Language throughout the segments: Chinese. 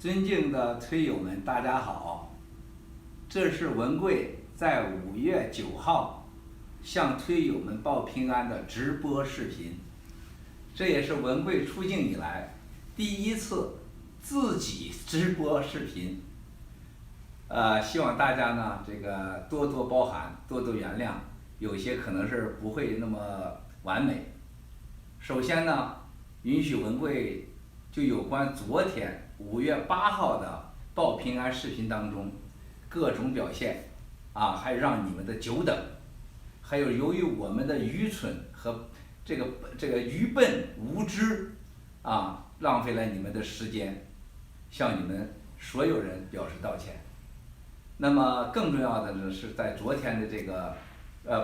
尊敬的推友们，大家好！这是文贵在5月9号向推友们报平安的直播视频，这也是文贵出境以来第一次自己直播视频。希望大家呢这个多多包涵，多多原谅，有些可能是不会那么完美。首先呢，允许文贵就有关昨天5月8号的报平安视频当中各种表现还让你们的久等，还有由于我们的愚蠢和这个愚笨无知浪费了你们的时间，向你们所有人表示道歉。那么更重要的呢是在昨天的这个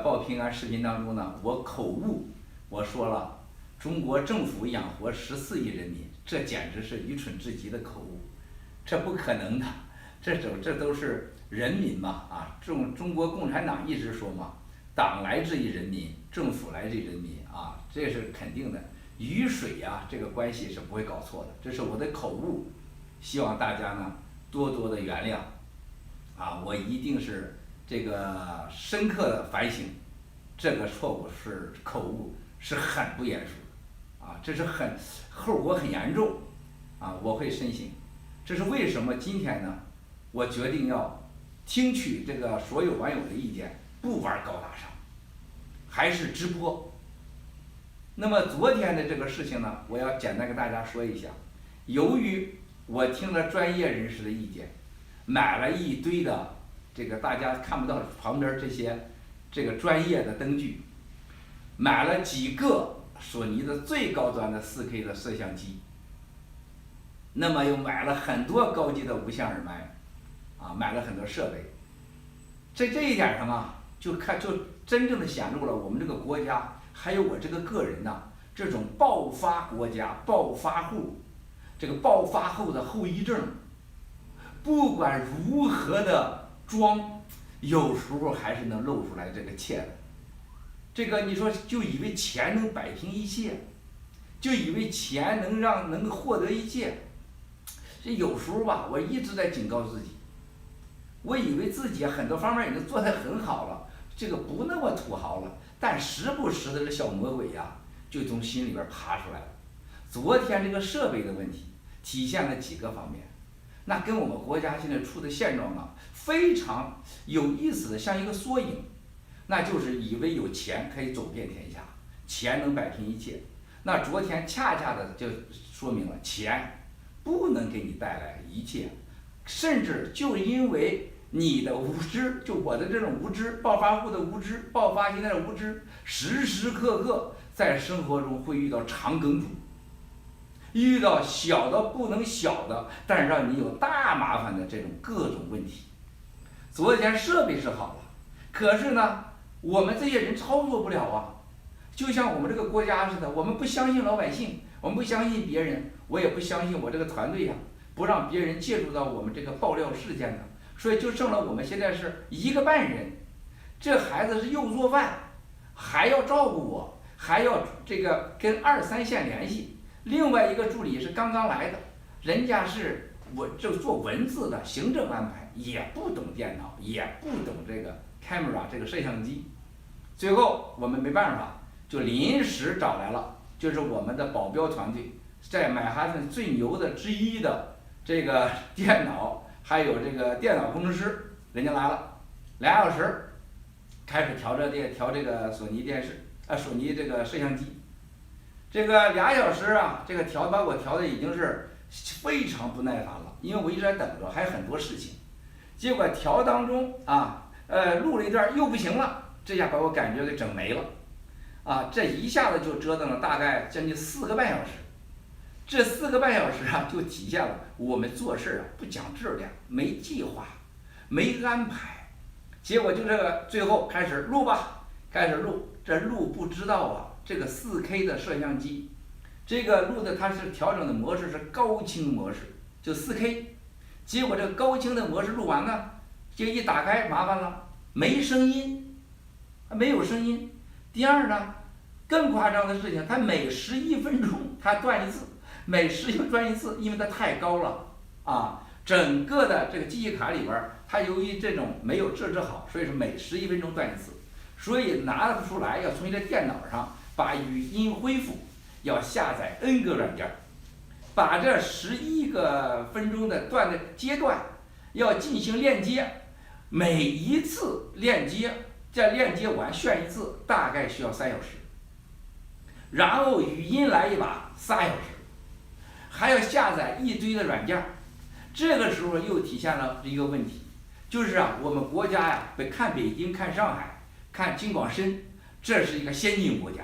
报平安视频当中呢，我口误，我说了中国政府养活14亿人民，这简直是愚蠢至极的口误，这不可能的，这都是人民嘛中国共产党一直说嘛，党来自于人民，政府来自于人民这是肯定的，雨水这个关系是不会搞错的，这是我的口误，希望大家呢多多的原谅我一定是这个深刻的反省，这个错误是口误，是很不严肃的这是后果很严重我会深省。这是为什么今天呢我决定要听取这个所有网友的意见，不玩高大上，还是直播。那么昨天的这个事情呢，我要简单跟大家说一下，由于我听了专业人士的意见，买了一堆的这个大家看不到旁边这个专业的灯具，买了几个索尼的最高端的4K 的摄像机，那么又买了很多高级的无线耳麦买了很多设备。在这一点上就真正的显露了我们这个国家还有我这个个人这种暴发国家暴发户，这个暴发后的后遗症，不管如何的装，有时候还是能露出来这个怯的。这个你说就以为钱能摆平一切，就以为钱能获得一切，这有时候我一直在警告自己，我以为自己很多方面已经做得很好了，这个不那么土豪了，但时不时的这小魔鬼就从心里边爬出来了。昨天这个设备的问题体现了几个方面，那跟我们国家现在出的现状非常有意思的像一个缩影，那就是以为有钱可以走遍天下，钱能摆平一切。那昨天恰恰的就说明了钱不能给你带来一切，甚至就因为你的无知，就我的这种无知，暴发户的无知，爆发现在的无知，时时刻刻在生活中会遇到长梗主，遇到小的不能小的，但是让你有大麻烦的这种各种问题。昨天设备是好了，可是呢我们这些人操作不了就像我们这个国家似的，我们不相信老百姓，我们不相信别人，我也不相信我这个团队不让别人介入到我们这个爆料事件所以就剩了我们现在是1个半人，这孩子是又做饭，还要照顾我，还要这个跟2、3线联系。另外一个助理是刚刚来的，人家是就做文字的行政安排，也不懂电脑，也不懂这个 camera 这个摄像机。最后我们没办法，就临时找来了，就是我们的保镖团队，在曼哈顿最牛的之一的这个电脑还有这个电脑工程师，人家来了2小时，开始调这个索尼电视索尼这个摄像机。这个2小时这个把我调的已经是非常不耐烦了，因为我一直在等着，还有很多事情。结果调当中录了一段又不行了，这下把我感觉给整没了这一下子就折腾了大概将近4个半小时。这4个半小时就体现了我们做事不讲质量，没计划，没安排。结果就这个最后开始录吧，开始录，这录不知道这个4K 的摄像机，这个录的它是调整的模式是高清模式，就4K。结果这个高清的模式录完就一打开麻烦了，没声音，没有声音。第二呢，更夸张的事情，它每11分钟它断一次，每11分钟断一次，因为它太高了，整个的这个记忆卡里边儿，它由于这种没有设置好，所以说每11分钟断一次，所以拿不出来，要从你的电脑上把语音恢复，要下载 N 个软件儿，把这11个分钟的断的阶段要进行链接，每一次链接再链接完炫一次，大概需要3小时，然后语音来一把3小时，还要下载一堆的软件儿。这个时候又体现了一个问题，就是我们国家看北京、看上海、看京广深，这是一个先进国家，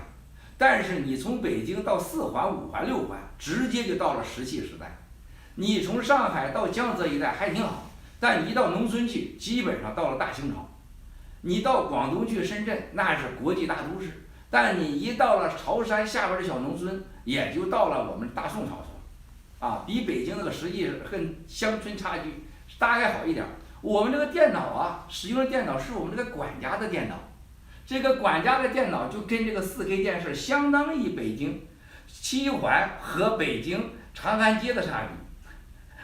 但是你从北京到4环、5环、6环，直接就到了石器时代。你从上海到江浙一带还挺好，但你一到农村去，基本上到了大清朝。你到广东去深圳，那是国际大都市，但你一到了潮汕下边的小农村，也就到了我们大宋朝比北京那个实际跟乡村差距大概好一点。我们这个电脑使用的电脑是我们这个管家的电脑，这个管家的电脑就跟这个4K 电视相当于北京7环和北京长安街的差距。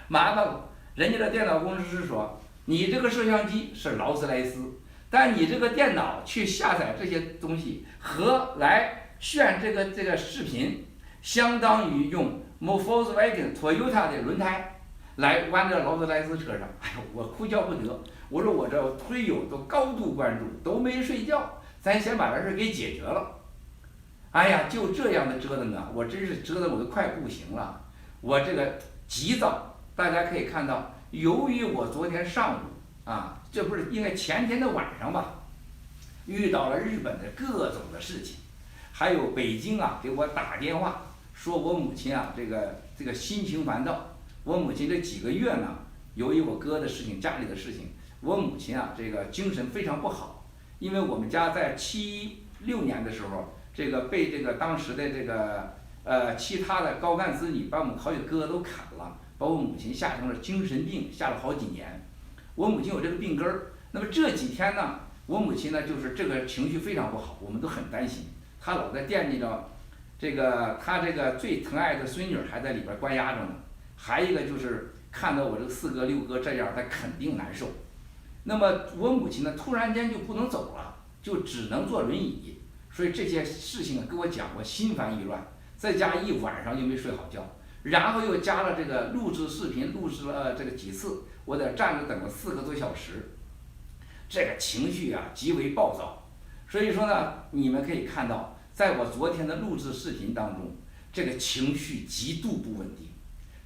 麻烦了，人家的电脑公司是说，你这个摄像机是劳斯莱斯，但你这个电脑去下载这些东西和来炫这个视频，相当于用Volkswagen Toyota 的轮胎来弯到劳斯莱斯车上。我哭笑不得，我说我这推友都高度关注，都没睡觉，咱先把这事给解决了。就这样的折腾我真是折腾我都快不行了。我这个急躁，大家可以看到，由于我昨天上午这不是应该前天的晚上吧，遇到了日本的各种的事情，还有北京给我打电话。说我母亲这个心情烦躁。我母亲这几个月呢，由于我哥的事情、家里的事情，我母亲这个精神非常不好。因为我们家在76年的时候，被当时的其他的高干子女把我们好几个哥都砍了，把我母亲吓成了精神病，吓了好几年。我母亲有这个病根儿。那么这几天呢，我母亲呢就是这个情绪非常不好，我们都很担心，她老在惦记着。他这个最疼爱的孙女还在里边关押着呢，还一个就是看到我这个4哥6哥这样，他肯定难受。那么我母亲呢，突然间就不能走了，就只能坐轮椅，所以这些事情跟我讲，我心烦意乱，再加一晚上又没睡好觉，然后又加了这个录制视频，录制了这个几次，我在站着等了4个多小时，这个情绪极为暴躁。所以说呢，你们可以看到。在我昨天的录制视频当中，这个情绪极度不稳定，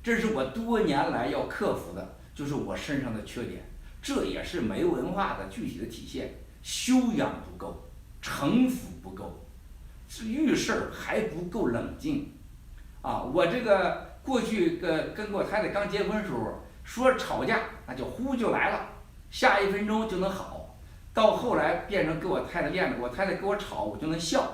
这是我多年来要克服的，就是我身上的缺点，这也是没文化的具体的体现，修养不够，城府不够，遇事还不够冷静。我这个过去跟我太太刚结婚的时候，说吵架那就呼就来了，下1分钟就能好，到后来变成跟我太太练的，我太太跟我吵，我就能笑。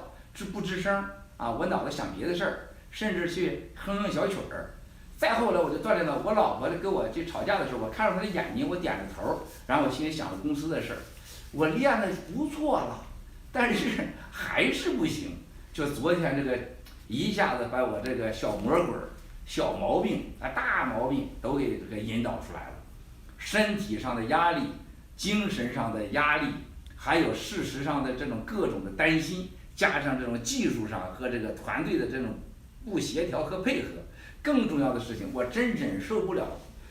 不吱声我脑子想别的事儿，甚至去哼哼小曲儿。再后来我就锻炼到，我老婆跟我去吵架的时候，我看着她的眼睛，我点着头，然后我心里想着公司的事儿，我练的不错了，但是还是不行。就昨天这个一下子把我这个小魔鬼、小毛病大毛病都给引导出来了，身体上的压力、精神上的压力，还有事实上的这种各种的担心。加上这种技术上和这个团队的这种不协调和配合，更重要的事情，我真忍受不了。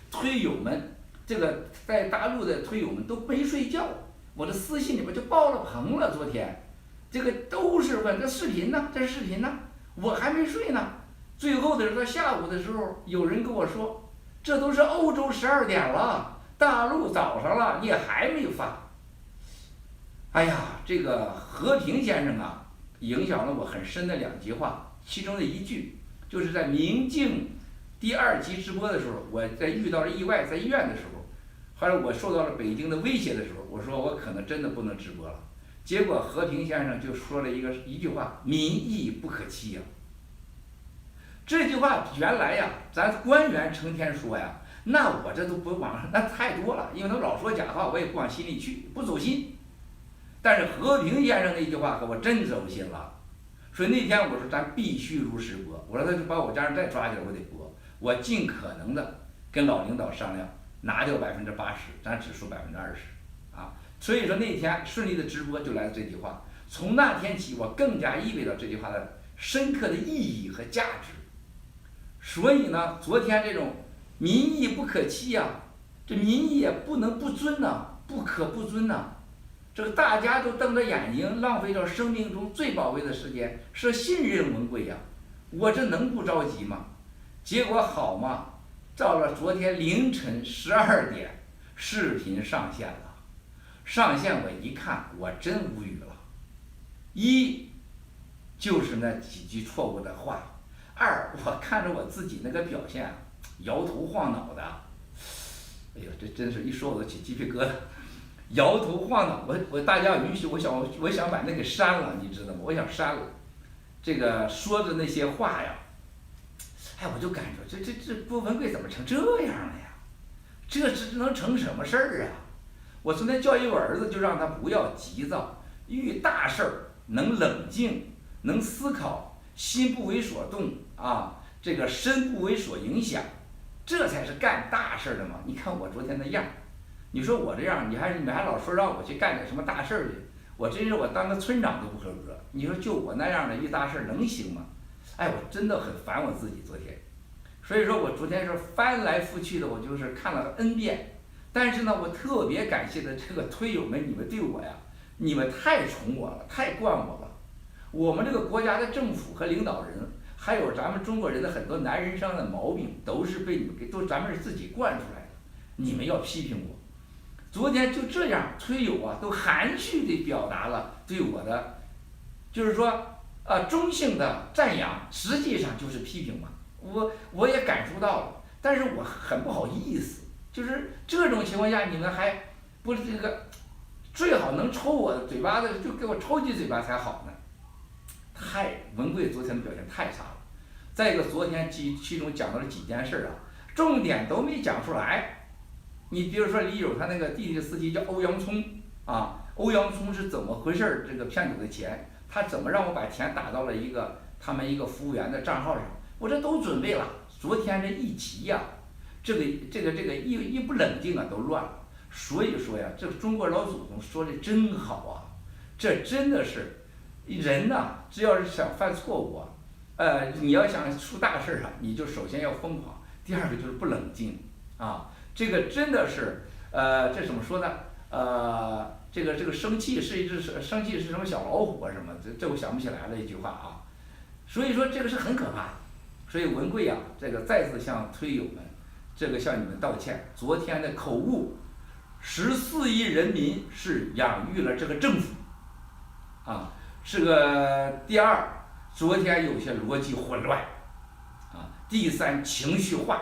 推友们，这个在大陆的推友们都没睡觉，我的私信里边就爆了棚了。昨天，这个都是问这视频呢，这视频呢，我还没睡呢。最后的时候，到下午的时候，有人跟我说，这都是欧洲12点了，大陆早上了，你还没发。这个和平先生影响了我很深的2句话，其中的一句就是在明镜第2期直播的时候，我在遇到了意外，在医院的时候，后来我受到了北京的威胁的时候，我说我可能真的不能直播了。结果和平先生就说了一句话：民意不可欺这句话原来咱官员成天说那我这都不往那太多了，因为他老说假话，我也不往心里去，不走心。但是和平先生那句话可我真走心了，所以那天我说咱必须如实播，我说他就把我家人再抓起来，我得播，我尽可能的跟老领导商量，拿掉80%，咱只输20%啊。所以说那天顺利的直播就来了这句话，从那天起我更加意味到这句话的深刻的意义和价值。所以呢，昨天这种民意不可欺呀，这民意也不能不尊呐，不可不尊呐。这个大家都瞪着眼睛，浪费掉生命中最宝贵的时间，是信任文贵呀，我这能不着急吗？结果好嘛，到了昨天凌晨12点，视频上线了。上线我一看，我真无语了。一，就是那几句错误的话；二，我看着我自己那个表现，摇头晃脑的。哎呦，这真是一说我都起鸡皮疙瘩。摇头晃脑，我大家允许，我想把那个删了，你知道吗？我想删了，这个说的那些话呀，哎，我就感觉这郭文贵怎么成这样了呀？这能成什么事儿啊？我昨天教育我儿子，就让他不要急躁，遇大事儿能冷静，能思考，心不为所动啊，这个身不为所影响，这才是干大事的嘛。你看我昨天那样。你说我这样，你们还老说让我去干点什么大事去，我真是我当个村长都不合格。你说就我那样的一大事能行吗？哎，我真的很烦我自己昨天，所以说我昨天是翻来覆去的，我就是看了 N 遍。但是呢，我特别感谢的这个推友们，你们对我呀，你们太宠我了，太惯我了。我们这个国家的政府和领导人，还有咱们中国人的很多男人上的毛病，都是被你们都咱们是自己惯出来的。你们要批评我。昨天就这样，推友啊都含蓄地表达了对我的，就是说中性的赞扬，实际上就是批评嘛。我也感受到了，但是我很不好意思，就是这种情况下你们还不是这个，最好能抽我的嘴巴子，就给我抽几嘴巴才好呢。文贵昨天的表现太差了。再一个，昨天其中讲到了几件事啊，重点都没讲出来。你比如说李友他那个滴滴司机叫欧阳聪啊，欧阳聪是怎么回事？这个骗走的钱，他怎么让我把钱打到了他们一个服务员的账号上？我这都准备了。昨天这一急呀，这个一不冷静啊，都乱了。所以说呀，这中国老祖宗说的真好啊，这真的是人呐，只要是想犯错误啊，你要想出大事啊，你就首先要疯狂，第二个就是不冷静啊。这个真的是，这怎么说呢？这个生气是生气是什么小老虎啊什么？这我想不起来了一句话啊。所以说这个是很可怕的。所以文贵啊，这个再次向推友们，这个向你们道歉。昨天的口误，14亿人民是养育了这个政府，啊，是个第二，昨天有些逻辑混乱，啊，第三情绪化，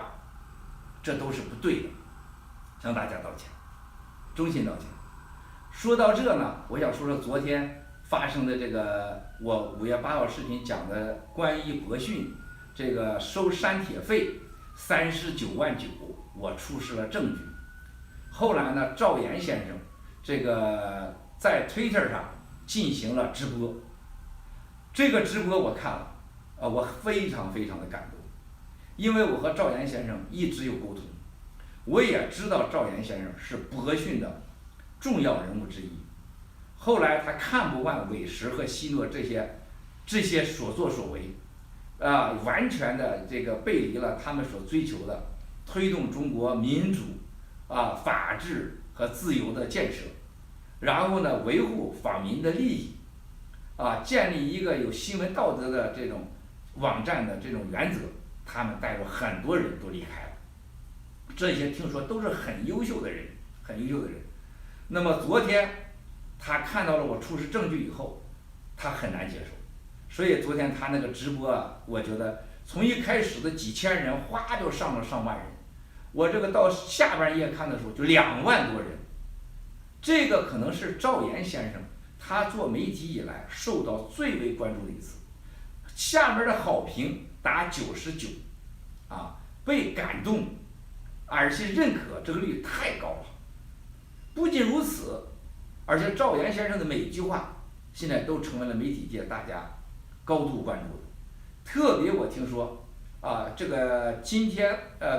这都是不对的。向大家道歉，衷心道歉。说到这呢，我想说说昨天发生的这个，我5月8号视频讲的关于博讯这个收删帖费39.9万，我出示了证据。后来呢，赵岩先生这个在 Twitter 上进行了直播，这个直播我看了，我非常非常的感动，因为我和赵岩先生一直有沟通。我也知道赵岩先生是博讯的重要人物之一，后来他看不惯韦石和希诺这些所作所为，完全的这个背离了他们所追求的推动中国民主、法治和自由的建设，然后呢维护访民的利益，建立一个有新闻道德的这种网站的这种原则，他们带着很多人都离开了。这些听说都是很优秀的人，很优秀的人。那么昨天他看到了我出示证据以后，他很难接受，所以昨天他那个直播我觉得从一开始的几千人，哗就上了上万人，我这个到下边页看的时候就2万多人。这个可能是赵岩先生他做媒体以来受到最为关注的一次，下面的好评达99，被感动。而且认可这个率太高了。不仅如此，而且赵岩先生的每一句话现在都成为了媒体界大家高度关注的。特别我听说这个今天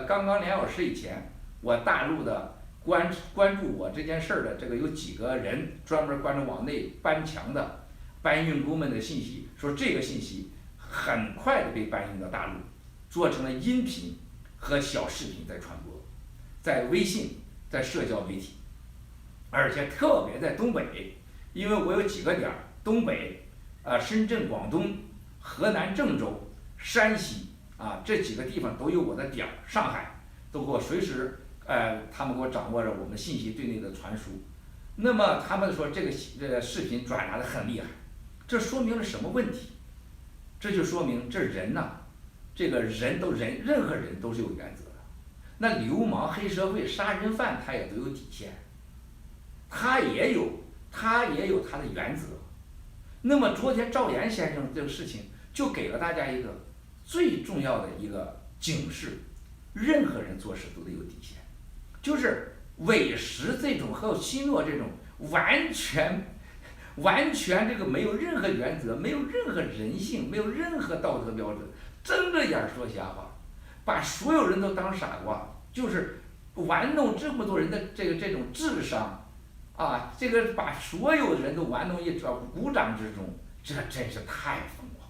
刚刚2小时以前，我大陆的关注我这件事儿的这个有几个人专门关注往内搬墙的搬运工们的信息，说这个信息很快的被搬运到大陆，做成了音频和小视频在传播，在微信，在社交媒体，而且特别在东北，因为我有几个点儿，东北、深圳、广东、河南郑州、山西这几个地方都有我的点儿，上海都给我随时他们给我掌握着我们信息对内的传输。那么他们说这个视频转达的很厉害，这说明了什么问题？这就说明这人呐，这个任何人都是有原则的。那流氓、黑社会、杀人犯他也都有底线，他也有他的原则。那么昨天赵岩先生这个事情就给了大家一个最重要的一个警示：任何人做事都得有底线。就是委实这种和奚诺这种完全这个没有任何原则，没有任何人性，没有任何道德标准，睁着眼说瞎话，把所有人都当傻瓜，就是玩弄这么多人的这种智商这个把所有人都玩弄鼓掌之中，这真是太疯狂。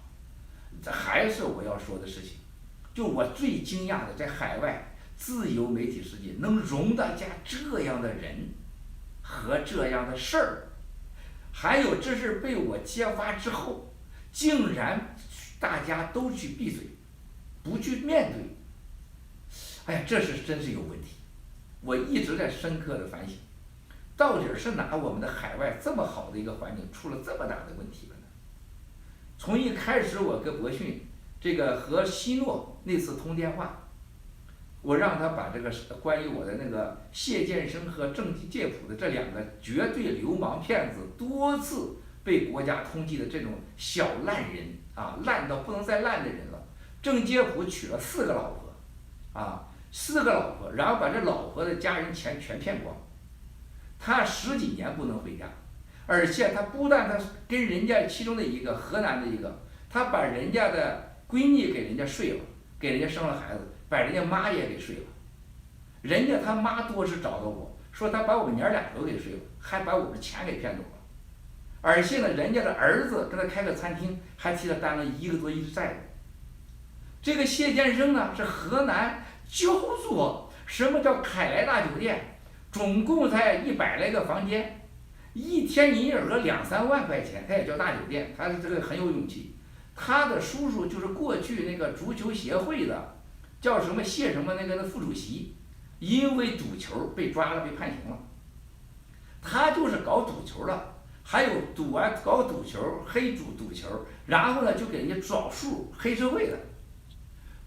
这还是我要说的事情，就我最惊讶的，在海外自由媒体世界能容得下这样的人和这样的事儿，还有这是被我揭发之后，竟然大家都去闭嘴，不去面对。哎呀，这是真是有问题。我一直在深刻的反省，到底是哪我们的海外这么好的一个环境出了这么大的问题了呢？从一开始我跟博讯这个和奚诺那次通电话，我让他把这个关于我的那个谢剑生和郑介甫的这2个绝对流氓骗子，多次被国家通缉的这种小烂人烂到不能再烂的人了。郑介甫娶了4个老婆4个老婆，然后把这老婆的家人钱全骗光，他10几年不能回家，而且他不但他跟人家其中的一个河南的一个，他把人家的闺女给人家睡了，给人家生了孩子，把人家妈也给睡了。人家他妈多是找到我说他把我们娘俩都给睡了，还把我们钱给骗走了。而且呢，人家的儿子跟他开个餐厅，还替他担了1个多亿的债务。这个谢剑生呢，是河南焦作什么叫凯莱大酒店，总共才100来个房间，一天营业额2、3万块钱，他也叫大酒店，他这个很有勇气。他的叔叔就是过去那个足球协会的，叫什么谢什么那个副主席，因为赌球被抓了，被判刑了。他就是搞赌球的，还有搞赌球、黑赌球，然后呢就给人家找数，黑社会的。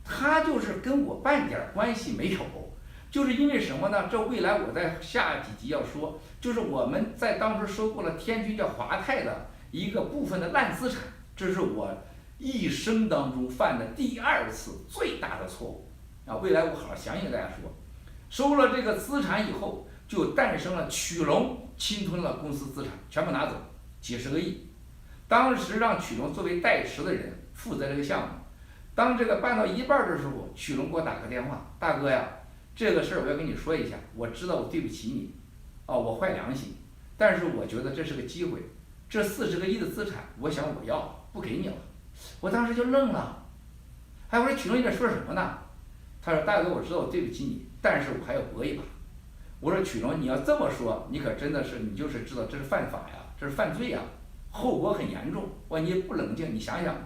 他就是跟我半点关系没有，就是因为什么呢？这未来我在下几集要说，就是我们在当时收购了天津叫华泰的一个部分的烂资产，这是我一生当中犯的第2次最大的错误未来我好好详细跟大家说。收了这个资产以后，就诞生了曲龙侵吞了公司资产，全部拿走几十个亿。当时让曲龙作为代持的人负责这个项目。当这个办到一半的时候，曲龙给我打个电话，大哥呀，这个事儿我要跟你说一下，我知道我对不起你，我坏良心，但是我觉得这是个机会，这40个亿的资产，我想我要不给你了。我当时就愣了，我说曲龙你在说什么呢？他说大哥，我知道我对不起你，但是我还要搏一把。我说曲龙，你要这么说，你可真的是你就是知道这是犯法呀，这是犯罪呀，后果很严重。我说你不冷静，你想想吧。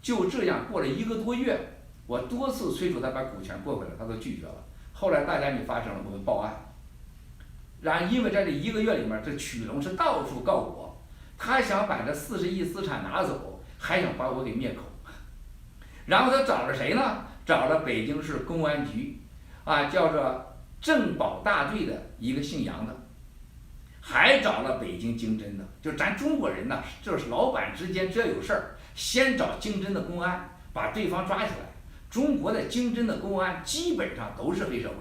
就这样过了1个多月，我多次催促他把股权过回来，他都拒绝了。后来大家发生了，我们报案。然后因为在这1个月里面，这曲龙是到处告我，他想把这40亿资产拿走，还想把我给灭口。然后他找了谁呢？找了北京市公安局叫做政保大队的一个姓杨的，还找了北京经侦的。就咱中国人呢，就是老板之间只要有事儿，先找经侦的公安把对方抓起来。中国的经侦的公安基本上都是黑社会。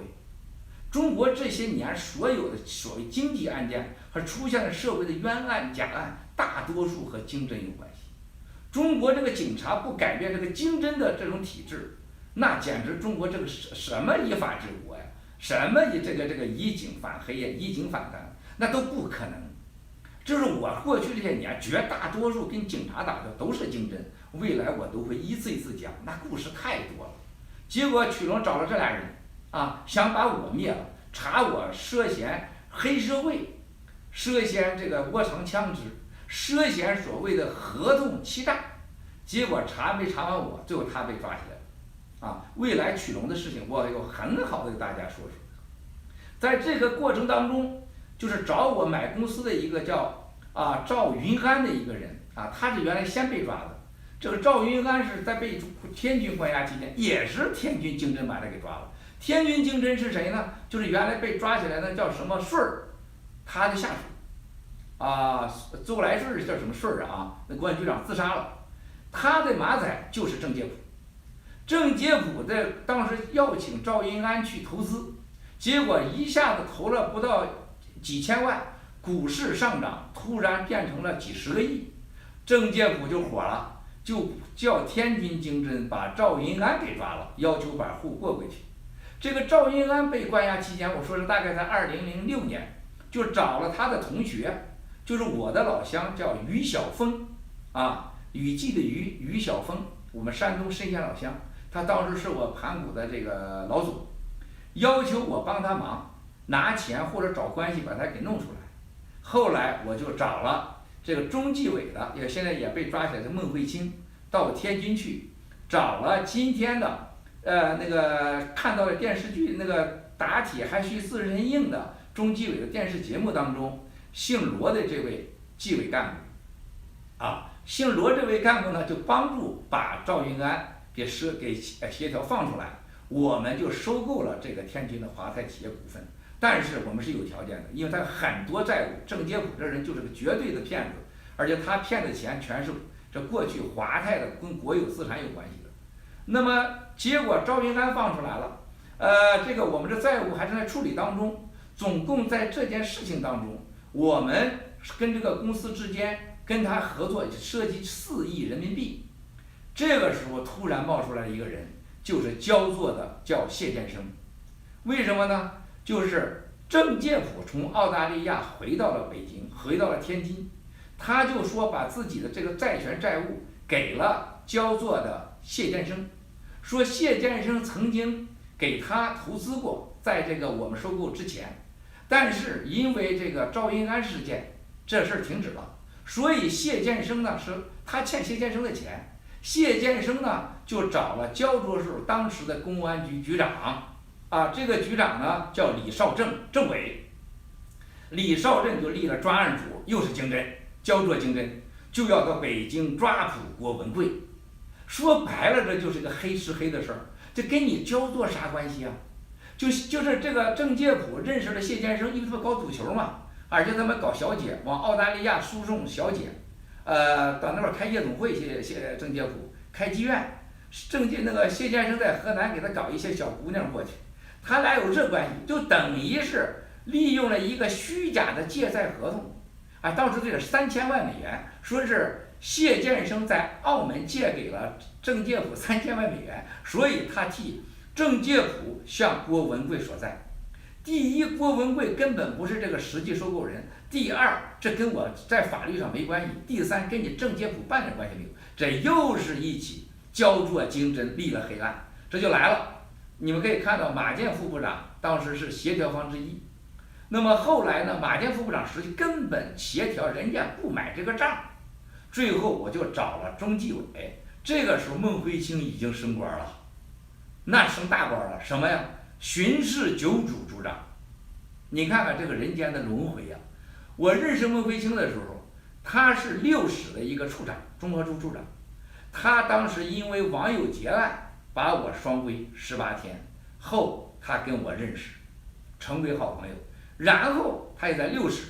中国这些年所有的所谓经济案件和出现了社会的冤案假案，大多数和经侦有关系。中国这个警察不改变这个经侦的这种体制，那简直中国这个什么依法治国呀，什么这个以警反黑呀，以警反贪，那都不可能。就是我过去这些年，绝大多数跟警察打的都是经侦，未来我都会一次一次讲，那故事太多了。结果曲龙找了这俩人，想把我灭了，查我涉嫌黑社会，涉嫌这个窝藏枪支，涉嫌所谓的合同欺诈。结果查没查完我，最后他被抓起来了。未来曲龙的事情，我有很好的给大家说说。在这个过程当中，就是找我买公司的一个叫赵云安的一个人他是原来先被抓的。这个赵云安是在被天军关押期间，也是天军经侦把他给抓了。天军经侦是谁呢？就是原来被抓起来的叫什么顺儿，他的下属周来顺叫什么顺儿那公安局长自杀了。他的马仔就是郑介甫。郑介甫在当时邀请赵云安去投资，结果一下子投了不到几千万，股市上涨，突然变成了几十个亿。郑介甫就火了，就叫天军经侦把赵云安给抓了，要求把户过回去。这个赵云安被关押期间，我说是大概在2006年，就找了他的同学，就是我的老乡叫于晓峰雨季的于晓峰，我们山东莘县老乡，他当时是我盘古的这个老总，要求我帮他忙，拿钱或者找关系把他给弄出来。后来我就找了这个中纪委的，现在也被抓起来的孟慧清，到天津去，找了今天的那个看到了电视剧那个打铁还需自身硬的中纪委的电视节目当中，姓罗的这位纪委干部姓罗这位干部呢，就帮助把赵云安给协调放出来，我们就收购了这个天津的华泰企业股份。但是我们是有条件的，因为他很多债务，郑介甫这人就是个绝对的骗子，而且他骗的钱全是这过去华泰的跟国有资产有关系的。那么结果赵云安放出来了，这个我们这债务还正在处理当中，总共在这件事情当中，我们跟这个公司之间跟他合作涉及4亿人民币。这个时候突然冒出来一个人，就是焦作的叫谢建生。为什么呢？就是郑介甫从澳大利亚回到了北京，回到了天津，他就说把自己的这个债权债务给了焦作的谢建生，说谢建生曾经给他投资过，在这个我们收购之前，但是因为这个赵云安事件，这事儿停止了，所以谢建生呢是他欠谢建生的钱，谢建生呢就找了焦作时候当时的公安局局长这个局长呢叫李少正，政委。李少正就立了专案组，又是经侦，焦作经侦，就要到北京抓捕郭文贵。说白了，这就是个黑吃黑的事儿，这跟你焦作啥关系啊？就是这个郑介甫认识了谢建生，因为他们搞足球嘛，而且他们搞小姐，往澳大利亚输送小姐，到那边开夜总会，郑介甫开妓院，那个谢建生在河南给他找一些小姑娘过去。他俩有这关系，就等于是利用了一个虚假的借债合同，当时这个3000万美元，说是谢建生在澳门借给了郑介甫3000万美元，所以他替郑介甫向郭文贵索债。第一，郭文贵根本不是这个实际收购人；第二，这跟我在法律上没关系；第三，跟你郑介甫半点关系没有。这又是一起焦作经侦立了黑案，这就来了。你们可以看到马建副部长当时是协调方之一，那么后来呢，马建副部长实际根本协调人家不买这个账，最后我就找了中纪委，这个时候孟辉清已经升官了，那升大官了，什么呀？巡视九组组长。你看看这个人间的轮回呀！我认识孟辉清的时候，他是6室的一个处长，综合处处长，他当时因为网友结案把我双规18天后，他跟我认识，成为好朋友。然后他也在6室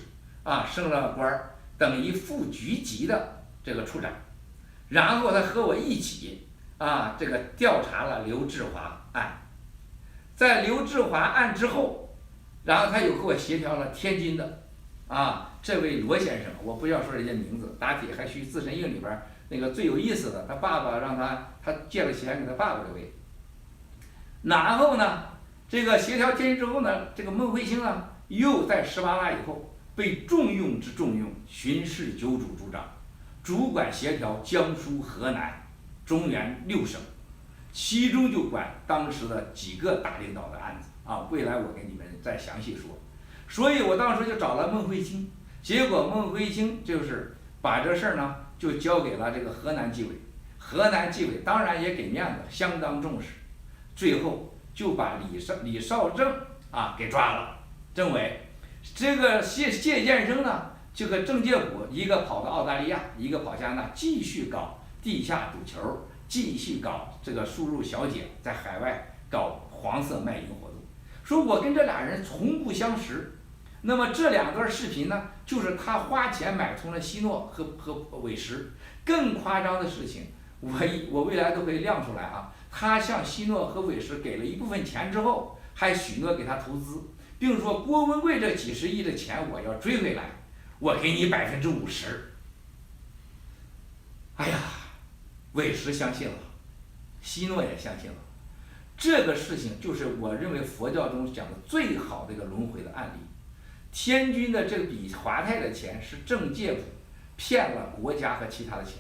升了官，等于副局级的这个处长。然后他和我一起这个调查了刘志华案。在刘志华案之后，然后他又和我协调了天津的这位罗先生，我不要说人家名字，打铁还需自身硬里边那个最有意思的，他爸爸让他借了钱给他爸爸这位，然后呢，这个协调天津之后呢，这个孟慧卿呢，又在18大以后被重用之重用，巡视九主主长，主管协调江苏、河南、中原6省，其中就管当时的几个大领导的案子啊。未来我给你们再详细说。所以我当时就找了孟慧卿，结果孟慧卿就是把这事儿呢就交给了这个河南纪委，河南纪委当然也给面子，相当重视，最后就把李少正啊给抓了。政委，这个谢剑生呢，这个郑介甫一个跑到澳大利亚，一个跑加拿大，继续搞地下赌球，继续搞这个输入小姐，在海外搞黄色卖淫活动。说我跟这俩人从不相识。那么这2段视频呢，就是他花钱买通了希诺和韦石。更夸张的事情，我未来都会亮出来啊。他向希诺和韦石给了一部分钱之后，还许诺给他投资，并说郭文贵这几十亿的钱我要追回来，我给你50%。哎呀，韦石相信了，希诺也相信了。这个事情就是我认为佛教中讲的最好的一个轮回的案例。天军的这笔华泰的钱是郑介甫骗了国家和其他的钱，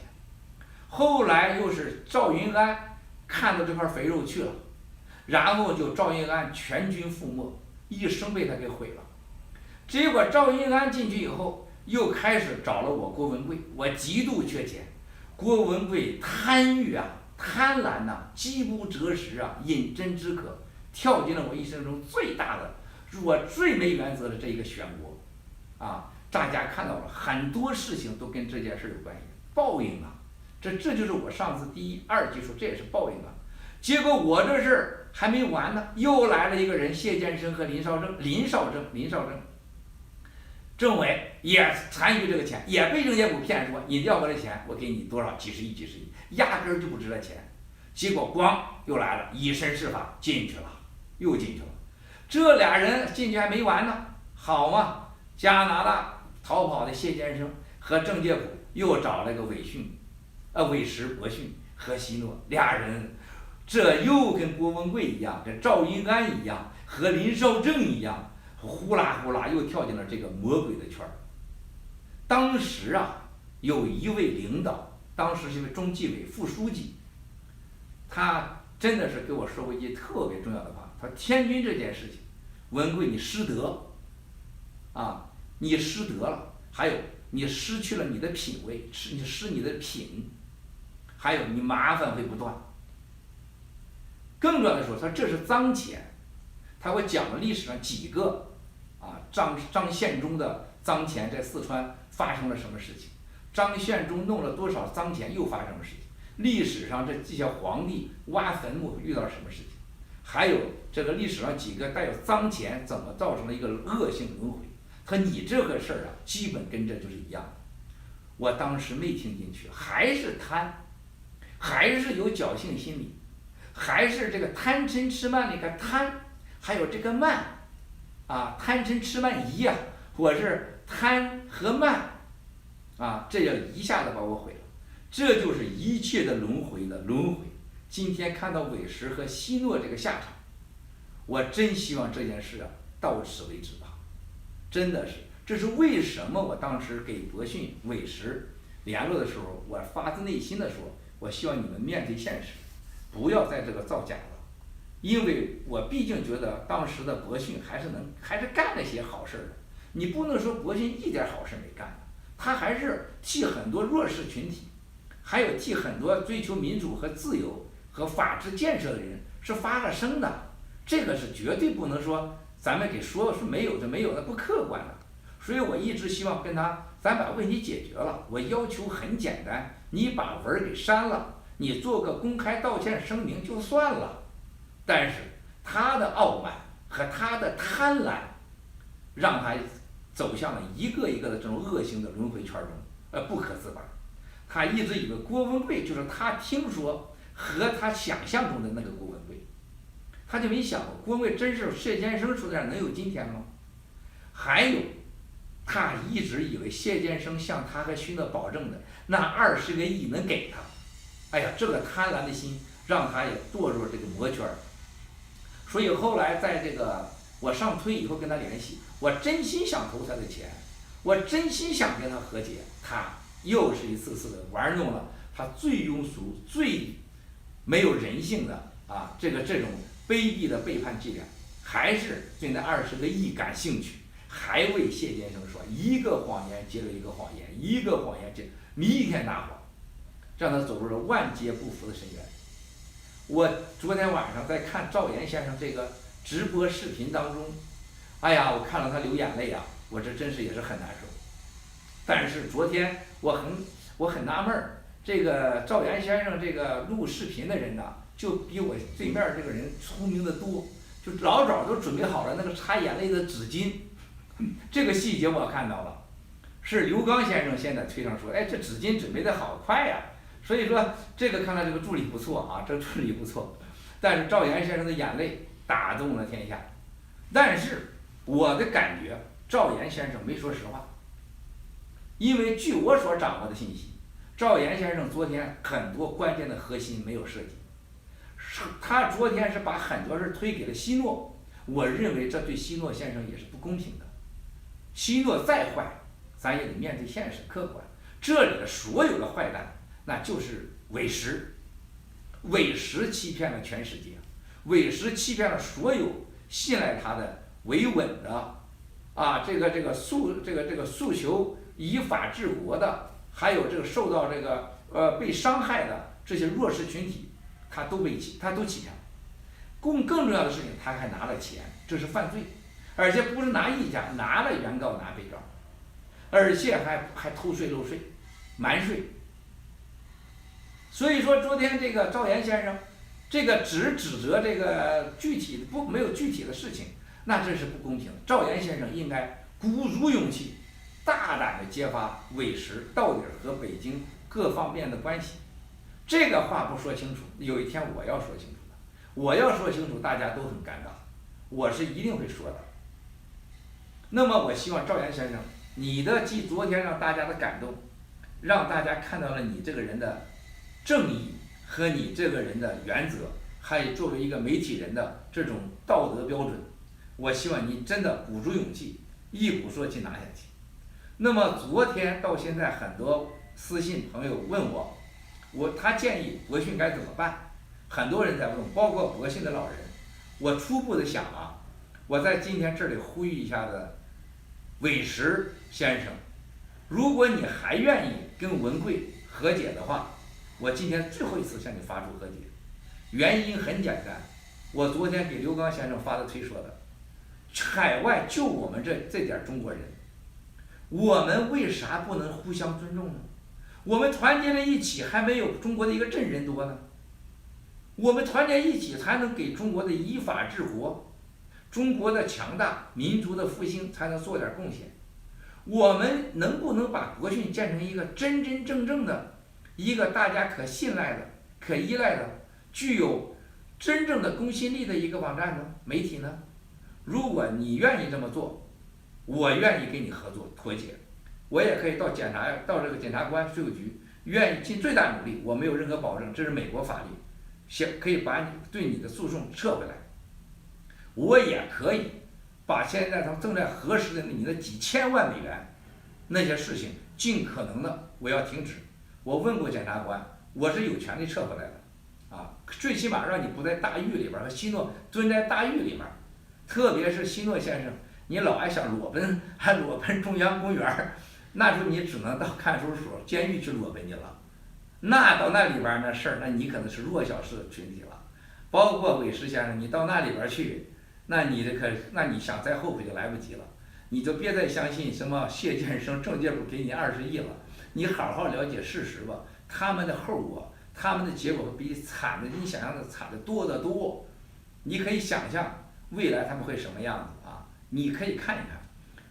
后来又是赵云安看到这块肥肉去了，然后就赵云安全军覆没，一生被他给毁了。结果赵云安进去以后，又开始找了我郭文贵，我极度缺钱，郭文贵贪欲啊，贪婪呐，饥不择食啊，饮鸩止渴，跳进了我一生中最大的。我最没原则的这一个漩涡，啊，大家看到了很多事情都跟这件事有关系，报应啊，这就是我上次第1、2集说，这也是报应啊。结果我这事儿还没完呢，又来了一个人，谢剑生和林少正，政委也参与这个钱，也被郑介甫骗说你要我的钱，我给你多少几十亿，压根儿就不值这钱。结果光又来了，以身试法进去了，又进去了。这俩人进去还没完呢，好嘛，加拿大逃跑的谢剑生和郑介甫又找了个韦石、博逊和希诺，俩人这又跟郭文贵一样，跟赵云安一样，和林少正一样，呼啦呼啦又跳进了这个魔鬼的圈儿。当时啊，有一位领导，当时是个中纪委副书记，他真的是给我说过一句特别重要的话，他说天军这件事情，文贵你失德，啊，你失德了，还有你失去了你的品位，你失你的品，还有你麻烦会不断。更重要的说，他说这是脏钱，他给我讲了历史上几个啊张献忠的脏钱在四川发生了什么事情，张献忠弄了多少脏钱又发生了事情，历史上这些皇帝挖坟墓遇到什么事情，还有这个历史上几个带有脏钱怎么造成了一个恶性轮回。他说你这个事儿啊，基本跟这就是一样的。我当时没听进去，还是贪，还是有侥幸心理，还是这个贪嗔痴慢那个贪，还有这个慢，啊，贪嗔痴慢疑啊，我是贪和慢，啊，这要一下子把我毁了。这就是一切的轮回的轮回。今天看到韦石和希诺这个下场，我真希望这件事啊到此为止吧。真的是，这是为什么我当时给博逊、韦石联络的时候，我发自内心的说，我希望你们面对现实，不要在这个造假了。因为我毕竟觉得当时的博逊还是干了些好事的。你不能说博逊一点好事没干，他还是替很多弱势群体，还有替很多追求民主和自由和法治建设的人是发了声的。这个是绝对不能说咱们给说是没有就没有的，不客观的。所以我一直希望跟他，咱把问题解决了。我要求很简单，你把文儿给删了，你做个公开道歉声明就算了。但是他的傲慢和他的贪婪，让他走向了一个一个的这种恶性的轮回圈中，不可自拔。他一直以为郭文贵就是他听说和他想象中的那个郭文贵，他就没想过郭文贵真是谢剑生说的能有今天吗？还有，他一直以为谢剑生向他和徐诺保证的那20个亿能给他，哎呀，这个贪婪的心让他也堕入了这个魔圈。所以后来在这个我上推以后跟他联系，我真心想投他的钱，我真心想跟他和解，他又是一次次的玩弄了他最庸俗、最没有人性的这种卑鄙的背叛伎俩，还是对那20个亿感兴趣，还为谢先生说一个谎言接着一个谎言，一个谎言接弥天大谎，让他走入了万劫不复的深渊。我昨天晚上在看赵岩先生这个直播视频当中，哎呀，我看了他流眼泪啊，我这真是也是很难受。但是昨天我很纳闷儿，这个赵岩先生这个录视频的人呢，就比我对面这个人聪明的多，就老早都准备好了那个擦眼泪的纸巾，这个细节我看到了，是刘刚先生现在推上说，哎，这纸巾准备的好快呀。所以说这个看来这个助理不错啊，这助理不错，但是赵岩先生的眼泪打动了天下。但是我的感觉，赵岩先生没说实话，因为据我所掌握的信息，赵岩先生昨天很多关键的核心没有涉及，他昨天是把很多事推给了希诺，我认为这对希诺先生也是不公平的。希诺再坏，咱也得面对现实客观，这里的所有的坏蛋那就是委实，委实欺骗了全世界，委实欺骗了所有信赖他的维稳的这个诉求依法治国的，还有这个受到这个被伤害的这些弱势群体，他都欺骗了。更重要的事情，他还拿了钱，这是犯罪，而且不是拿一家，拿了原告拿被告，而且还偷税漏税，瞒税。所以说昨天这个赵岩先生，这个只指责这个没有具体的事情，那这是不公平。赵岩先生应该鼓足勇气，大胆的揭发委实到底和北京各方面的关系。这个话不说清楚，有一天我要说清楚的，我要说清楚，大家都很尴尬，我是一定会说的。那么我希望赵岩先生，你的昨天让大家的感动，让大家看到了你这个人的正义和你这个人的原则，还有作为一个媒体人的这种道德标准，我希望你真的鼓足勇气，一鼓作气拿下去。那么昨天到现在，很多私信朋友问他建议博讯该怎么办，很多人在问，包括博讯的老人。我初步的想我在今天这里呼吁一下的韦石先生，如果你还愿意跟文贵和解的话，我今天最后一次向你发出和解。原因很简单，我昨天给刘刚先生发的推说的，海外就我们这点中国人，我们为啥不能互相尊重呢？我们团结在一起还没有中国的一个镇人多呢，我们团结一起才能给中国的依法治国，中国的强大，民族的复兴才能做点贡献。我们能不能把博讯建成一个真真正正的一个大家可信赖的、可依赖的、具有真正的公信力的一个网站呢？媒体呢？如果你愿意这么做，我愿意跟你合作妥协，我也可以到这个检察官、税务局，愿意尽最大努力，我没有任何保证，这是美国法律，可以把对你的诉讼撤回来。我也可以把现在他们正在核实的你的几千万美元那些事情，尽可能的我要停止。我问过检察官，我是有权利撤回来的，最起码让你不在大狱里边，和希诺蹲在大狱里边，特别是希诺先生，你老爱想裸奔中央公园，那时候你只能到看守所、监狱去裸奔去了。那到那里边那事儿，那你可能是弱小式的群体了。包括韦石先生，你到那里边去，那你想再后悔就来不及了。你就别再相信什么谢建生、政界部给你20亿了，你好好了解事实吧。他们的后果，他们的结果比你想象的惨的多得多。你可以想象未来他们会什么样子你可以看一看。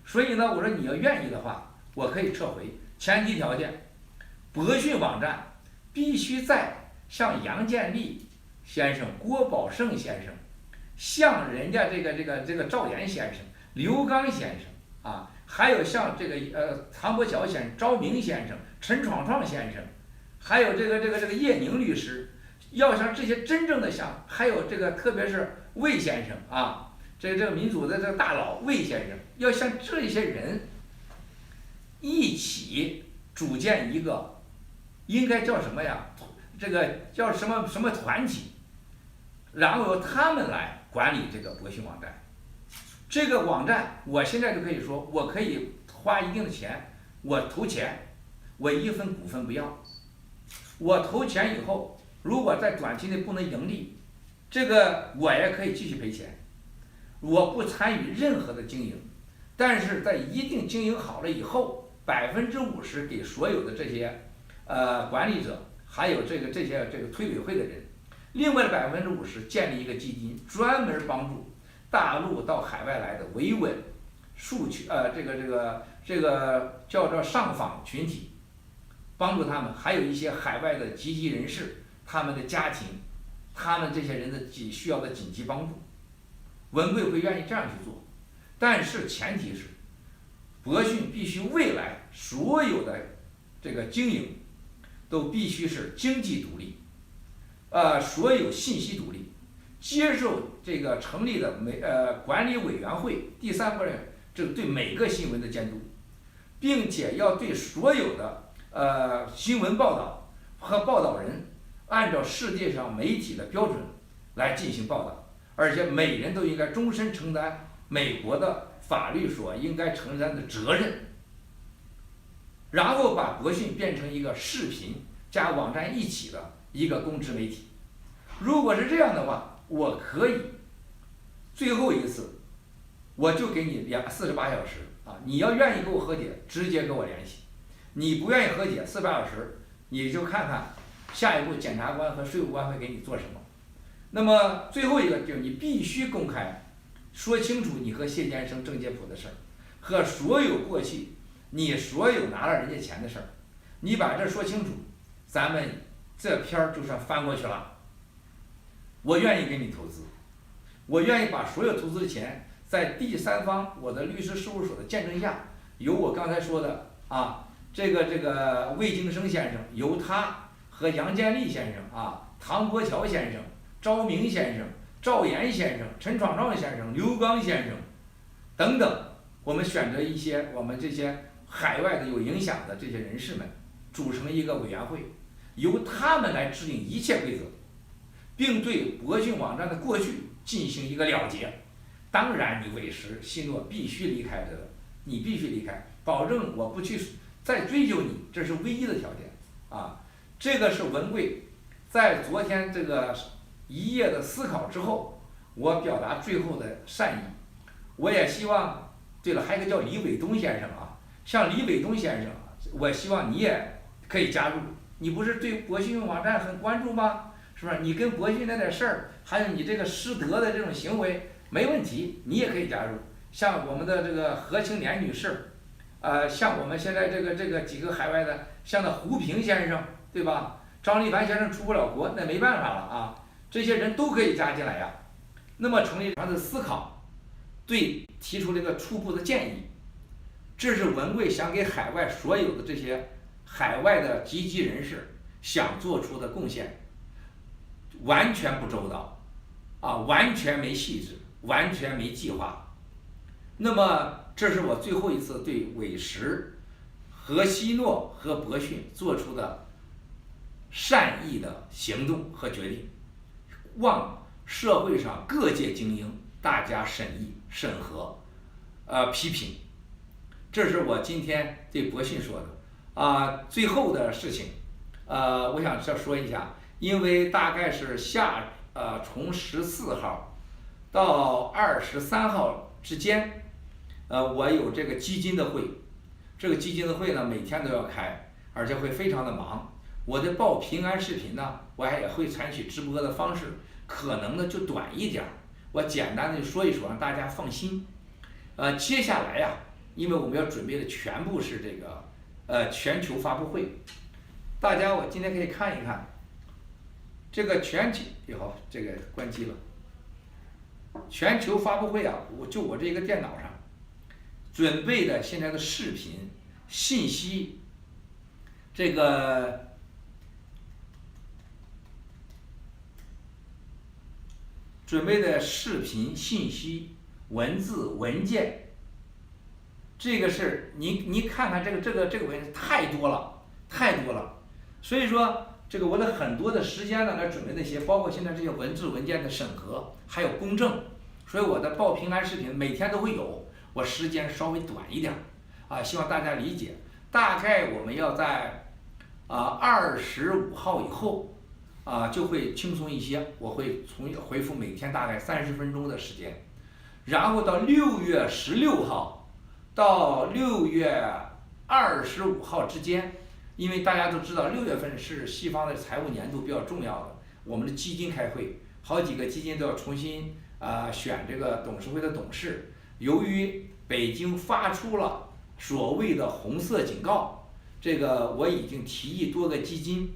所以呢，我说你要愿意的话，我可以撤回，前提条件，博讯网站必须在像杨建立先生、郭宝胜先生，像人家这个赵岩先生、刘刚先生还有像这个唐伯乔先生、赵明先生、陈闯闯先生，还有这个叶宁律师，要像这些真正的像，还有这个特别是魏先生啊，这个民主的这个大佬魏先生，要像这些人一起组建一个，应该叫什么呀？这个叫什么什么团体，然后由他们来管理这个博讯网站。这个网站，我现在就可以说，我可以花一定的钱，我投钱，我1分股份不要。我投钱以后，如果在短期内不能盈利，这个我也可以继续赔钱。我不参与任何的经营，但是在一定经营好了以后，50%给所有的这些管理者，还有这些推委会的人，另外的50%建立一个基金，专门帮助大陆到海外来的维稳这个叫做上访群体，帮助他们，还有一些海外的积极人士，他们的家庭，他们这些人的需要的紧急帮助，文贵会愿意这样去做，但是前提是，博讯必须未来所有的这个经营，都必须是经济独立，所有信息独立，接受这个成立的管理委员会第三方人，这对每个新闻的监督，并且要对所有的新闻报道和报道人，按照世界上媒体的标准来进行报道，而且每人都应该终身承担美国的法律所应该承担的责任，然后把博讯变成一个视频加网站一起的一个公知媒体。如果是这样的话，我可以最后一次，我就给你48小时啊！你要愿意跟我和解，直接跟我联系；你不愿意和解，48小时你就看看下一步检察官和税务官会给你做什么。那么最后一个就是你必须公开说清楚你和谢先生、郑介甫的事儿，和所有过去你所有拿了人家钱的事儿，你把这说清楚，咱们这篇儿就算翻过去了。我愿意给你投资，我愿意把所有投资的钱在第三方我的律师事务所的见证下，由我刚才说的这个魏京生先生，由他和杨建立先生唐国强先生、赵明先生、赵岩先生、陈闯照先生、刘刚先生等等，我们选择一些我们这些海外的有影响的这些人士们，组成一个委员会，由他们来制定一切规则，并对博讯网站的过去进行一个了结。当然，你韦石、希诺必须离开这个，你必须离开，保证我不去再追究你，这是唯一的条件这个是文贵在昨天这个一夜的思考之后，我表达最后的善意。我也希望，对了，还有一个叫李伟东先生像李伟东先生，我希望你也可以加入。你不是对博讯网站很关注吗？是不是？你跟博讯那点事儿，还有你这个失德的这种行为，没问题，你也可以加入。像我们的这个何青莲女士，像我们现在这个几个海外的，像那胡平先生，对吧？张立凡先生出不了国，那没办法了这些人都可以加进来呀。那么成立他的思考，对提出了一个初步的建议，这是文贵想给海外所有的这些海外的积极人士想做出的贡献，完全不周到完全没细致，完全没计划。那么这是我最后一次对韦石和希诺和博讯做出的善意的行动和决定，望社会上各界精英大家审议审核批评。这是我今天对博讯说的最后的事情我想再说一下，因为大概是从14号到23号之间我有这个基金的会，这个基金的会呢每天都要开，而且会非常的忙。我的报平安视频呢，我也会采取直播的方式，可能呢就短一点，我简单的说一说，让大家放心。接下来因为我们要准备的全部是这个全球发布会，大家我今天可以看一看这个好，这个关机了。全球发布会我这个电脑上准备的现在的视频信息，这个准备的视频、信息、文字、文件，这个是你看看这个文件太多了，太多了。所以说，这个我的很多的时间呢来准备那些，包括现在这些文字文件的审核，还有公证。所以我的报平安视频每天都会有，我时间稍微短一点啊，希望大家理解。大概我们要在25号以后就会轻松一些，我会回复每天大概30分钟的时间，然后到6月16号到6月25号之间，因为大家都知道6月份是西方的财务年度比较重要的，我们的基金开会，好几个基金都要重新选这个董事会的董事。由于北京发出了所谓的红色警告，这个我已经提议多个基金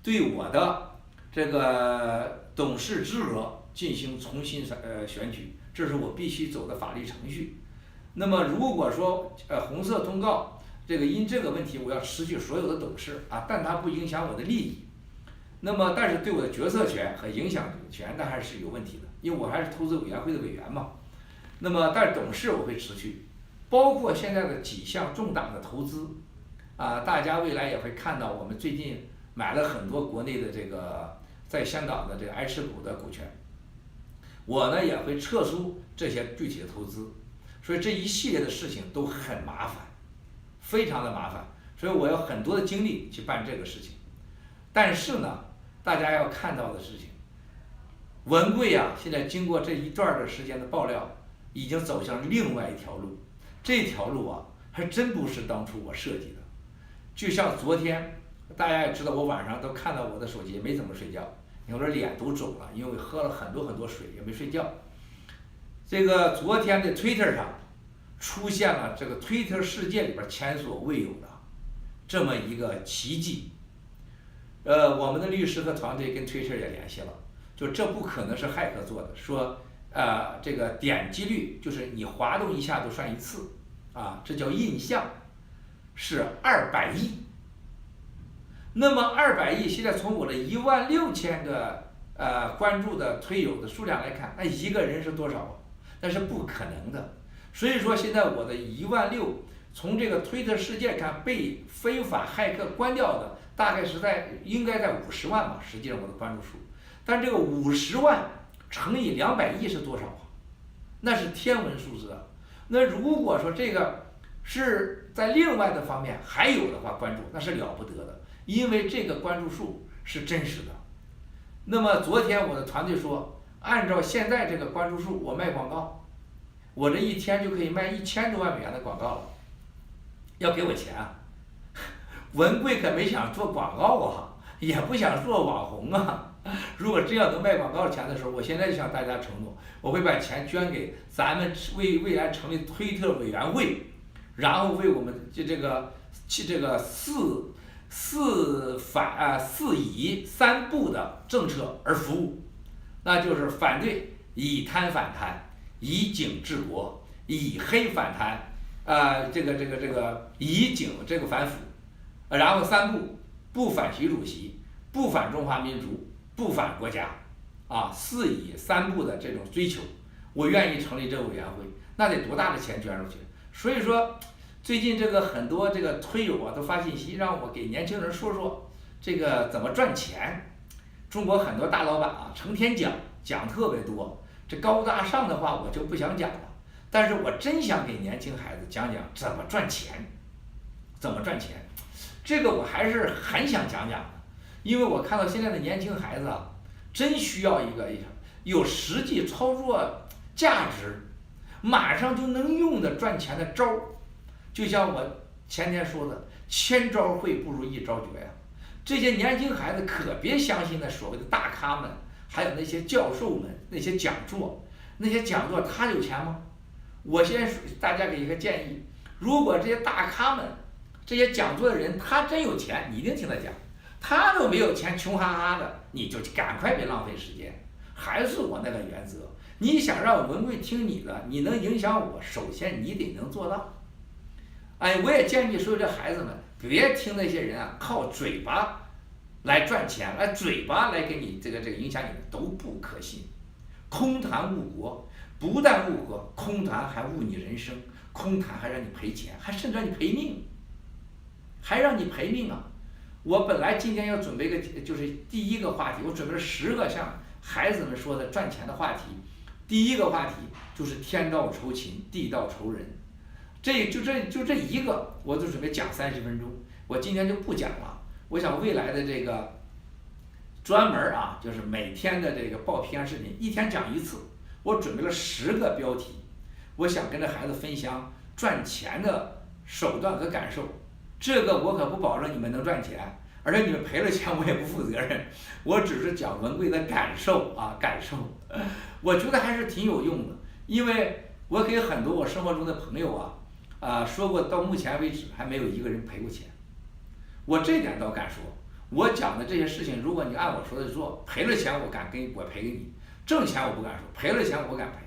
对我的这个董事资格进行重新选举，这是我必须走的法律程序。那么如果说红色通告，这个因这个问题我要辞去所有的董事但它不影响我的利益。那么但是对我的决策权和影响权那还是有问题的，因为我还是投资委员会的委员嘛。那么但是董事我会辞去，包括现在的几项重大的投资大家未来也会看到，我们最近买了很多国内的这个在香港的这个爱持股的股权，我呢也会撤出这些具体的投资，所以这一系列的事情都很麻烦，非常的麻烦，所以我有很多的精力去办这个事情。但是呢，大家要看到的事情，文贵现在经过这一段的时间的爆料，已经走向另外一条路，这条路还真不是当初我设计的。就像昨天，大家也知道，我晚上都看到我的手机，没怎么睡觉，我这脸都肿了，因为喝了很多水，也没睡觉。这个昨天的 Twitter 上出现了这个 Twitter 世界里边前所未有的这么一个奇迹。我们的律师和团队跟 Twitter 也联系了，就这不可能是骇客做的，说这个点击率就是你滑动一下就算一次这叫印象，是200亿。那么200亿现在从我的16000个关注的推友的数量来看，那一个人是多少那是不可能的。所以说现在我的16000从这个推特世界看被非法骇客关掉的大概是应该在50万吧，实际上我的关注数，但这个50万乘以200亿是多少那是天文数字那如果说这个是在另外的方面还有的话关注，那是了不得的，因为这个关注数是真实的。那么昨天我的团队说，按照现在这个关注数，我卖广告，我这一天就可以卖1000多万美元的广告了，要给我钱文贵可没想做广告也不想做网红如果真要能卖广告钱的时候，我现在就向大家承诺，我会把钱捐给咱们未来成立推特委员会，然后为我们这个4以3不的政策而服务，那就是反对以贪反贪，以警治国，以黑反贪，以警反腐，然后3不：不反习主席，不反中华民族，不反国家，4以3不的这种追求，我愿意成立这个委员会，那得多大的钱捐出去？所以说。最近这个很多这个推友都发信息让我给年轻人说说这个怎么赚钱。中国很多大老板成天讲特别多，这高大上的话我就不想讲了，但是我真想给年轻孩子讲讲怎么赚钱，这个我还是很想讲的，因为我看到现在的年轻孩子真需要一个有实际操作价值，马上就能用的赚钱的招儿。就像我前天说的，1000招会不如1招绝这些年轻孩子可别相信那所谓的大咖们，还有那些教授们那些讲座他有钱吗？我先大家给一个建议，如果这些大咖们这些讲座的人他真有钱，你一定听他讲，他都没有钱，穷哈哈的，你就赶快别浪费时间。还是我那个原则，你想让文贵听你的，你能影响我，首先你得能做到。我也建议所有的孩子们别听那些人靠嘴巴来赚钱，嘴巴来给你这个影响你都不可信。空谈误国，不但误国，空谈还误你人生，空谈还让你赔钱，还甚至让你赔命，还让你赔命啊！我本来今天要准备就是第一个话题，我准备了10个像孩子们说的赚钱的话题。第一个话题就是天道酬勤，地道酬人，就这一个，我就准备讲30分钟，我今天就不讲了。我想未来的这个专门啊，就是每天的这个报平安视频，一天讲1次。我准备了10个标题，我想跟着孩子分享赚钱的手段和感受。这个我可不保证你们能赚钱，而且你们赔了钱我也不负责任，我只是讲文贵的感受啊，感受。我觉得还是挺有用的，因为我给很多我生活中的朋友说过，到目前为止还没有一个人赔过钱。我这点倒敢说，我讲的这些事情，如果你按我说的做，赔了钱我赔给你，挣钱我不敢说，赔了钱我敢赔。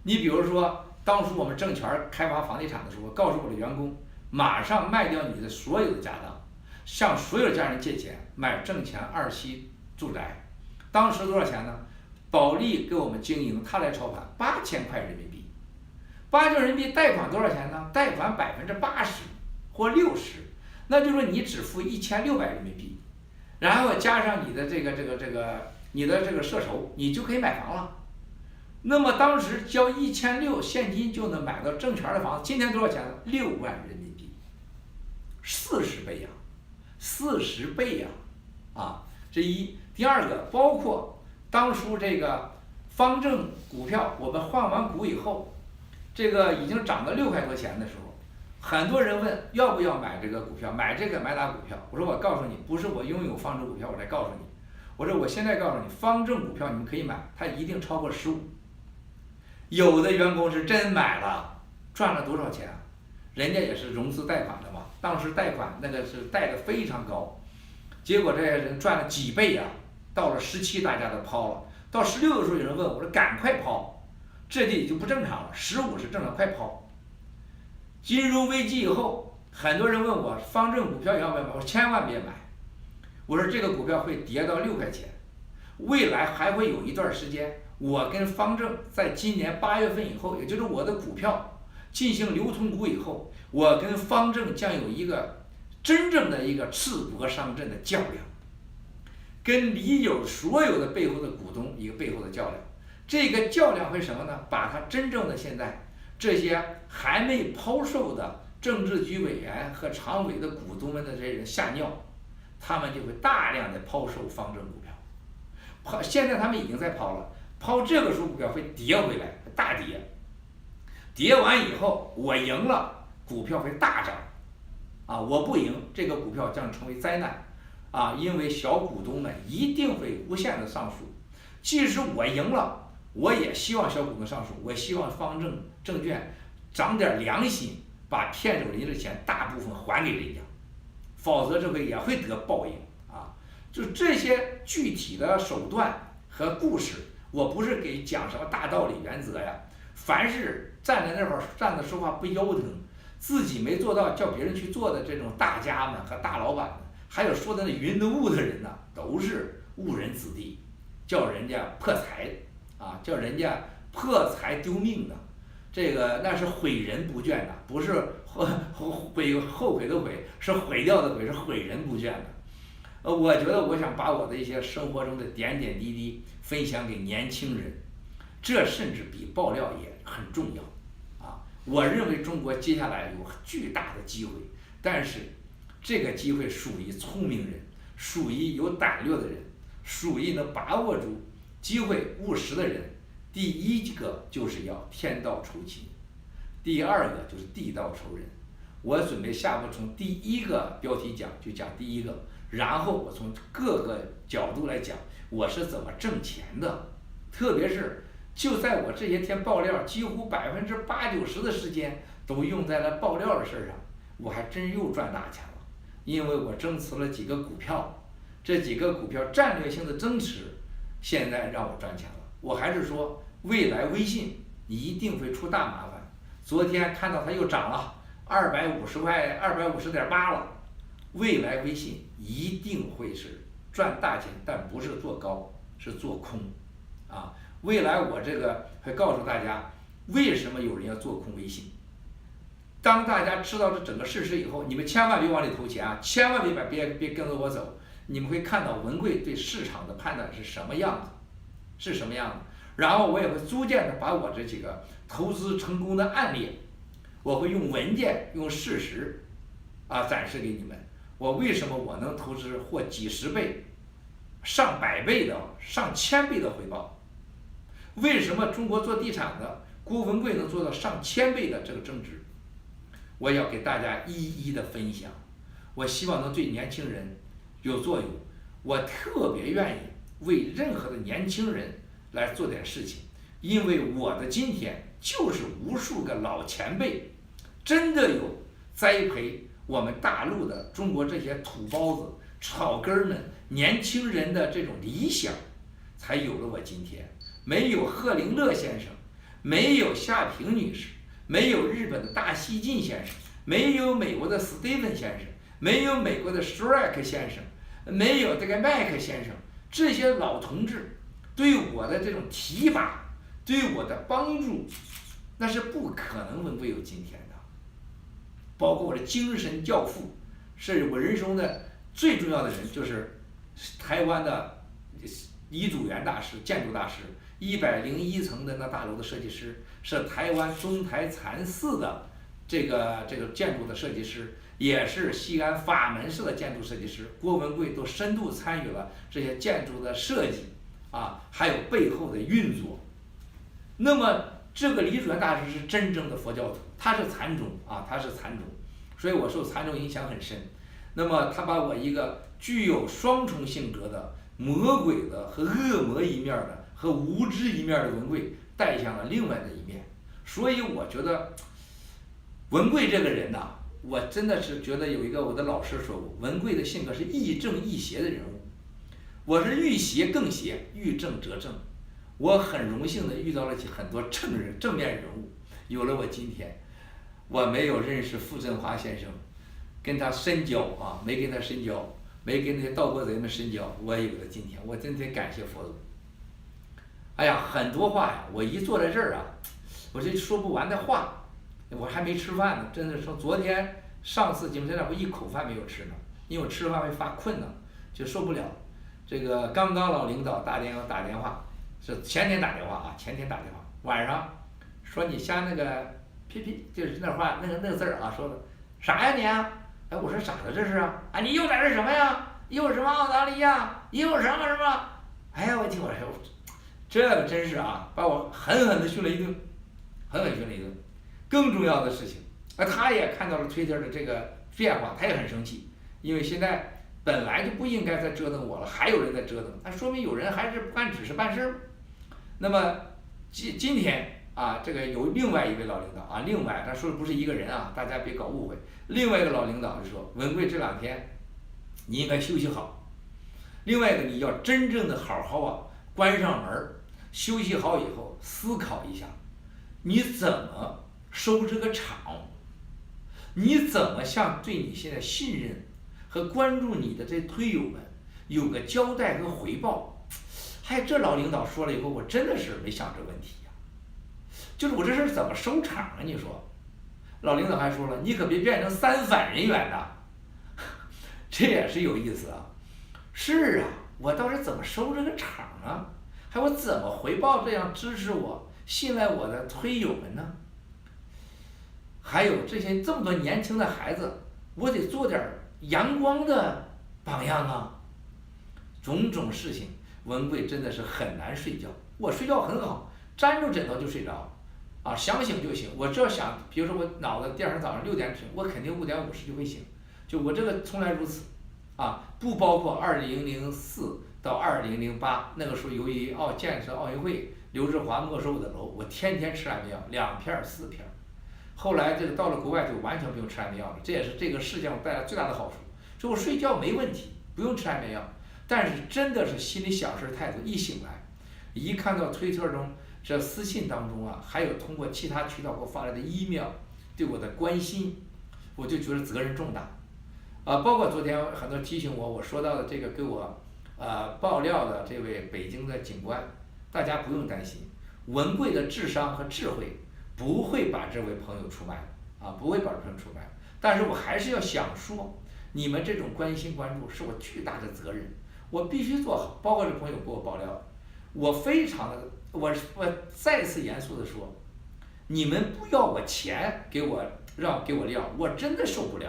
你比如说，当初我们证券开发房地产的时候，告诉我的员工，马上卖掉你的所有的家当，向所有家人借钱买挣钱2期住宅。当时多少钱呢？保利给我们经营，他来操盘8000块人民币，8000人民币贷款多少钱呢？贷款80%或60%，那就是说你只付1600人民币，然后加上你的你的这个社筹，你就可以买房了。那么当时交1600现金就能买到证券的房子，今天多少钱呢？6万人民币，40倍呀，40倍呀，这一。第二个，包括当初这个方正股票，我们换完股以后，这个已经涨到6块多钱的时候，很多人问要不要买这个股票，买哪股票？我说我告诉你，不是我拥有方正股票我来告诉你，我说我现在告诉你，方正股票你们可以买，它一定超过15。有的员工是真买了，赚了多少钱？人家也是融资贷款的嘛，当时贷款那个是贷的非常高，结果这些人赚了几倍呀！到了17大家都抛了，到16的时候有人问我说赶快抛，这就已经不正常了，15是正常，快抛。金融危机以后，很多人问我方正股票要不要买，我说千万别买，我说这个股票会跌到6块钱，未来还会有一段时间，我跟方正在今年8月份以后，也就是我的股票进行流通股以后，我跟方正将有一个真正的一个赤膊上阵的较量，跟李友所有的背后的股东一个背后的较量。这个较量会什么呢？把他真正的现在这些还没抛售的政治局委员和常委的股东们的这些人吓尿，他们就会大量的抛售方正股票。现在他们已经在抛了，抛这个时候股票会跌回来，大跌，跌完以后我赢了，股票会大涨，我不赢，这个股票将成为灾难，因为小股东们一定会无限的上诉，即使我赢了，我也希望小股东上诉，我希望方正证券长点良心，把骗走人家的钱大部分还给人家，否则这个也会得报应就这些具体的手段和故事，我不是给讲什么大道理原则呀，凡是站在那会儿站着说话不腰疼，自己没做到叫别人去做的这种大家们和大老板们，还有说的那云的雾的人呢，都是误人子弟，叫人家破财叫人家破财丢命的，这个那是毁人不倦的，不是后悔的悔，是毁掉的悔，是毁人不倦的。我觉得我想把我的一些生活中的点点滴滴分享给年轻人，这甚至比爆料也很重要我认为中国接下来有巨大的机会，但是这个机会属于聪明人，属于有胆略的人，属于能把握住机会务实的人。第一个就是要天道酬勤，第二个就是地道酬人。我准备下步从第一个标题讲，就讲第一个，然后我从各个角度来讲我是怎么挣钱的，特别是就在我这些天爆料，几乎80%、90%的时间都用在了爆料的事上，我还真又赚大钱了，因为我增持了几个股票，这几个股票战略性的增持，现在让我赚钱了。我还是说，未来微信一定会出大麻烦。昨天看到它又涨了250块，250.8了。未来微信一定会是赚大钱，但不是做高，是做空啊。未来我这个会告诉大家，为什么有人要做空微信。当大家知道这整个事实以后，你们千万别往里投钱啊，千万别跟着我走。你们会看到文贵对市场的判断是什么样子，是什么样子。然后我也会逐渐的把我这几个投资成功的案例，我会用文件、用事实，展示给你们。我为什么我能投资获几十倍、上百倍的、上千倍的回报？为什么中国做地产的郭文贵能做到上千倍的这个增值？我要给大家一一的分享。我希望能对年轻人有作用。我特别愿意为任何的年轻人来做点事情，因为我的今天就是无数个老前辈真的有栽培我们大陆的中国这些土包子、草根们、年轻人的这种理想，才有了我今天。没有贺林乐先生，没有夏平女士，没有日本的大西进先生，没有美国的斯蒂芬先生，没有美国的施瑞克先生，没有这个麦克先生，这些老同志对我的这种提拔，对我的帮助，那是不可能文贵有今天的。包括我的精神教父，是我人生的最重要的人，就是台湾的李祖原大师，建筑大师，101层的那大楼的设计师，是台湾中台禅寺的这个建筑的设计师，也是西安法门寺的建筑设计师。郭文贵都深度参与了这些建筑的设计还有背后的运作。那么这个李祖原大师是真正的佛教徒，他是禅宗他是禅宗，所以我受禅宗影响很深。那么他把我一个具有双重性格的魔鬼的和恶魔一面的和无知一面的文贵带向了另外的一面。所以我觉得文贵这个人呐，我真的是觉得有一个我的老师说过，文贵的性格是亦正亦邪的人物。我是遇邪更邪，遇正则正。我很荣幸的遇到了很多正面人物，有了我今天。我没有认识傅振华先生，跟他深交没跟他深交，没跟那些盗国贼们深交，我有了今天。我真得感谢佛祖。哎呀，很多话呀，我一坐在这儿我这说不完的话，我还没吃饭呢，真的说昨天上次节目在那我一口饭没有吃呢，因为我吃了饭会发困呢，就受不了。这个刚刚老领导打电话，是前天打电话晚上说你瞎那个屁，就是那话那个字说的啥呀你哎，我说咋了这是你又在这什么呀？又什么澳大利亚？又什么？哎呀，我听我说，这个真是把我狠狠地训了一顿，更重要的事情，他也看到了推特的这个变化，他也很生气，因为现在本来就不应该再折腾我了，还有人在折腾，那说明有人还是只是办事。那么今天这个有另外一位老领导另外他说的不是一个人大家别搞误会。另外一个老领导就说，文贵这2天你应该休息好，另外一个你要真正的好好关上门，休息好以后思考一下，你怎么收这个场，你怎么向对你现在信任和关注你的这推友们有个交代和回报。这老领导说了以后，我真的是没想这问题就是我这事怎么收场你说。老领导还说了，你可别变成3反人员这也是有意思是我倒是怎么收这个场还我怎么回报这样支持我、信赖我的推友们呢？还有这么多年轻的孩子，我得做点阳光的榜样种种事情，文贵真的是很难睡觉。我睡觉很好，沾着枕头就睡着想醒就醒。我只要想，比如说我脑子第2天早上6点醒，我肯定5点50就会醒。就我这个从来如此不包括2004到2008那个时候，由于建设奥运会，刘志华没收我的楼，我天天吃安眠药，2片4片。后来这个到了国外就完全不用吃安眠药了，这也是这个事件带来最大的好处。所以我睡觉没问题，不用吃安眠药。但是真的是心里想事太多，一醒来，一看到推特中这私信当中还有通过其他渠道给我发来的email对我的关心，我就觉得责任重大包括昨天很多提醒我说到的这个给我爆料的这位北京的警官大家不用担心，文贵的智商和智慧不会把这位朋友出卖啊，不会把这位朋友出卖。但是我还是要想说，你们这种关心关注是我巨大的责任，我必须做好。包括这朋友给我爆料，我非常的，我再次严肃的说，你们不要我钱给我料，我真的受不了。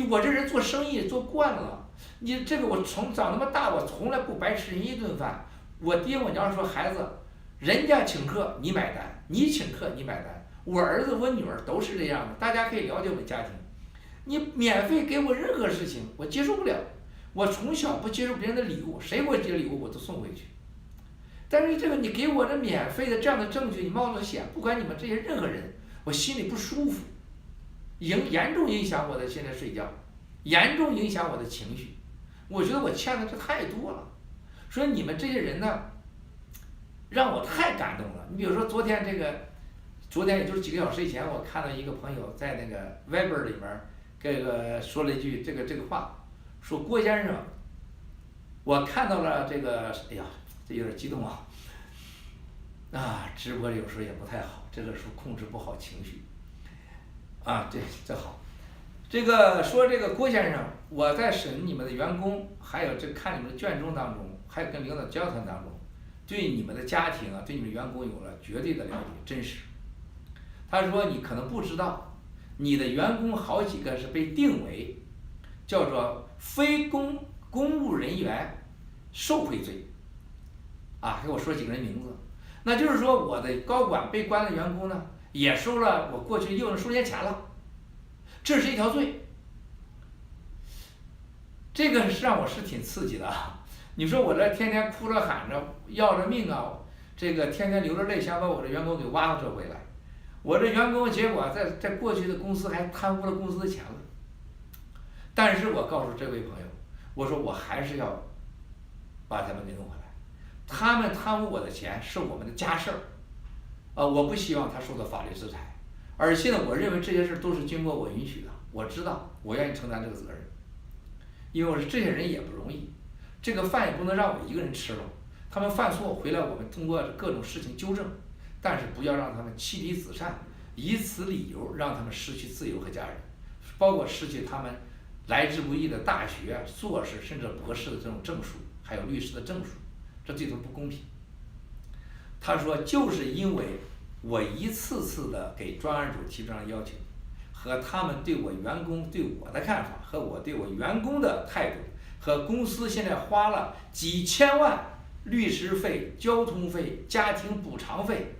我这人做生意做惯了，你这个我从长那么大，我从来不白吃人一顿饭。我爹我娘说，孩子，人家请客你买单，你请客你买单。我儿子我女儿都是这样的，大家可以了解我们家庭。你免费给我任何事情，我接受不了。我从小不接受别人的礼物，谁给我寄礼物我都送回去。但是这个你给我这免费的这样的证据，你冒着险，不管你们这些任何人，我心里不舒服，严重影响我的现在睡觉，严重影响我的情绪。我觉得我欠的这太多了，所以你们这些人呢，让我太感动了。你比如说昨天也就是几个小时以前，我看到一个朋友在那个 Viber 里面这个说了一句这个话，说郭先生，我看到了这个，哎呀，这有点激动啊，直播有时候也不太好，这个时候控制不好情绪，这好，这个说这个郭先生，我在审你们的员工，还有看你们的卷宗当中，还有跟领导交谈当中，对你们的家庭啊，对你们员工有了绝对的了解，真实。他说你可能不知道，你的员工好几个是被定为叫做非公务人员受贿罪，给我说几个人名字。那就是说我的高管被关的员工呢，也收了我过去又收人家钱了，这是一条罪。这个是让我是挺刺激的啊！你说我这天天哭着喊着要着命啊，这个天天流着泪想把我的员工给挖回来。我这员工结果在过去的公司还贪污了公司的钱了，但是我告诉这位朋友，我说我还是要把他们给弄回来。他们贪污我的钱是我们的家事儿，我不希望他受到法律制裁，而且呢，我认为这些事都是经过我允许的，我知道，我愿意承担这个责任，因为我说这些人也不容易，这个饭也不能让我一个人吃了，他们犯错回来，我们通过各种事情纠正。但是不要让他们妻离子散，以此理由让他们失去自由和家人，包括失去他们来之不易的大学、硕士甚至博士的这种证书，还有律师的证书，这对他们不公平。他说，就是因为我一次次的给专案组提这样的要求，和他们对我员工对我的看法，和我对我员工的态度，和公司现在花了几千万律师费、交通费、家庭补偿费。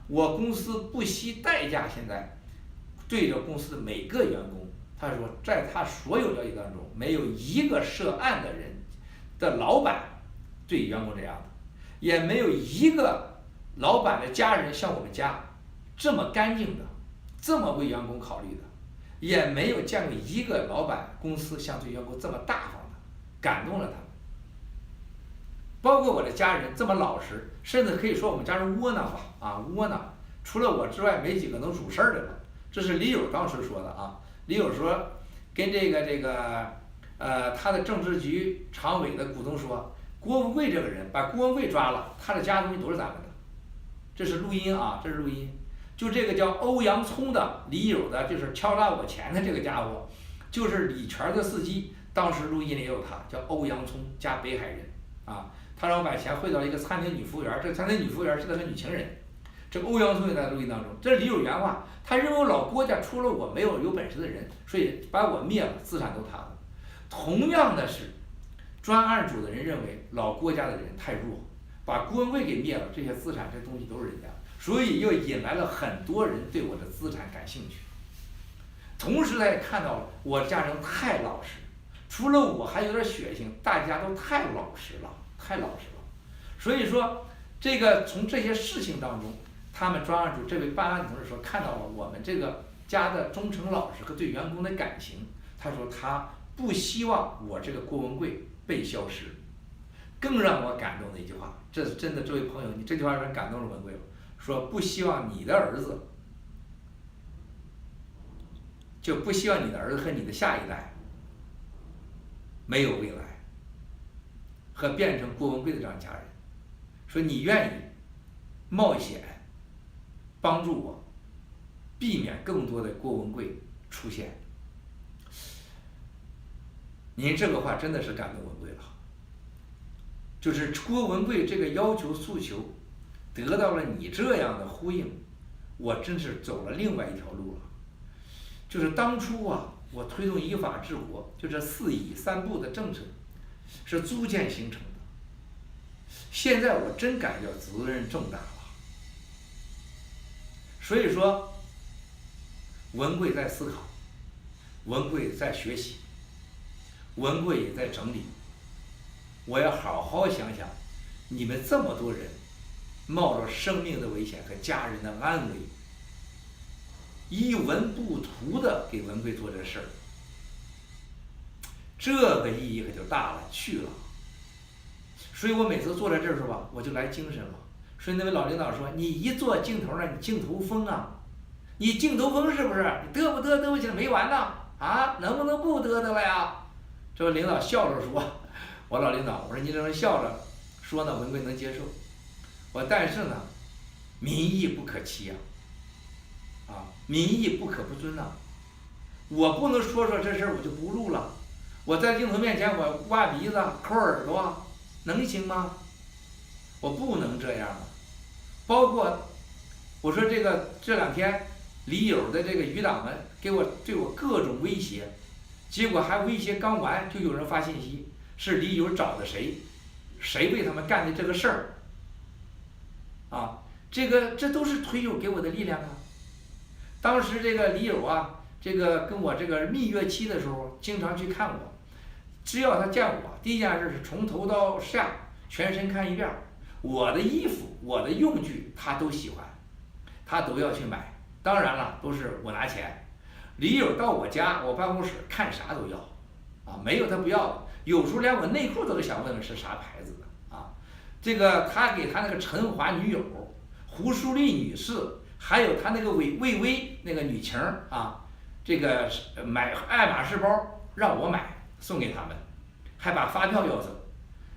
我公司不惜代价，现在对着公司的每个员工，他说，在他所有了解当中，没有一个涉案的人的老板对员工这样的，也没有一个老板的家人像我们家这么干净的，这么为员工考虑的，也没有见过一个老板公司像对员工这么大方的，感动了他们。包括我的家人这么老实，甚至可以说我们家人窝囊吧，窝囊，除了我之外没几个能主事儿的了。这是李友当时说的啊。李友说跟他的政治局常委的股东说，郭文贵这个人把郭文贵抓了，他的家东西都是咱们的。这是录音啊，这是录音。就这个叫欧阳聪的李友的，就是敲诈我钱的这个家伙，就是李全的司机，当时录音里也有他，叫欧阳聪加北海人啊。他让我把钱汇到一个餐厅女服务员，这个餐厅女服务员是他的女情人。这个欧阳聪也在录音当中，这是李友原话，他认为老郭家除了我没有本事的人，所以把我灭了，资产都他的。同样的是，专案组的人认为老郭家的人太弱，把郭文贵给灭了，这些资产这东西都是人家，所以又引来了很多人对我的资产感兴趣。同时他也看到了我家人太老实，除了我还有点血性，大家都太老实了。所以说，这个从这些事情当中，他们专案组这位办案同志说看到了我们这个家的忠诚老实和对员工的感情。他说他不希望我这个郭文贵被消失。更让我感动的一句话，这是真的，这位朋友，你这句话让人感动了文贵了，说不希望你的儿子，就不希望你的儿子和你的下一代没有未来，和变成郭文贵的这样家人。说你愿意冒险帮助我，避免更多的郭文贵出现。您这个话真的是感动文贵了，就是郭文贵这个要求诉求得到了你这样的呼应，我真是走了另外一条路了。就是当初啊，我推动依法治国，就这4以3不的政策是逐渐形成的。现在我真感觉责任重大了。所以说，文贵在思考，文贵在学习，文贵也在整理。我要好好想想，你们这么多人冒着生命的危险和家人的安危，一文不图的给文贵做这事儿，这个意义可就大了去了。所以我每次坐在这儿的时候吧，我就来精神了。所以那位老领导说：“你一坐镜头呢，你镜头风啊，你镜头风是不是？你嘚不嘚嘚起来没完呢？啊，能不能不嘚嘚了呀？”这位领导笑着说：“我老领导，我说你这么笑着说呢，文贵能接受。我但是呢，民意不可欺呀，民意不可不尊呐。我不能说这事儿我就不录了，我在镜头面前我挖鼻子抠耳朵，能行吗？我不能这样的。包括我说这2天李友的这个余党们对我各种威胁，结果还威胁刚完就有人发信息，是李友找的谁为他们干的这个事儿，这都是推友给我的力量啊。当时这个李友啊，这个跟我这个蜜月期的时候，经常去看我，只要他见我，第一件事是从头到下全身看一遍，我的衣服、我的用具他都喜欢，他都要去买。当然了，都是我拿钱。李友到我家，我办公室看啥都要，没有他不要的。有时候连我内裤都想问问是啥牌子的啊。这个他给他那个陈华女友胡淑丽女士，还有他那个魏巍那个女情啊，这个买爱马仕包让我买送给他们，还把发票要走。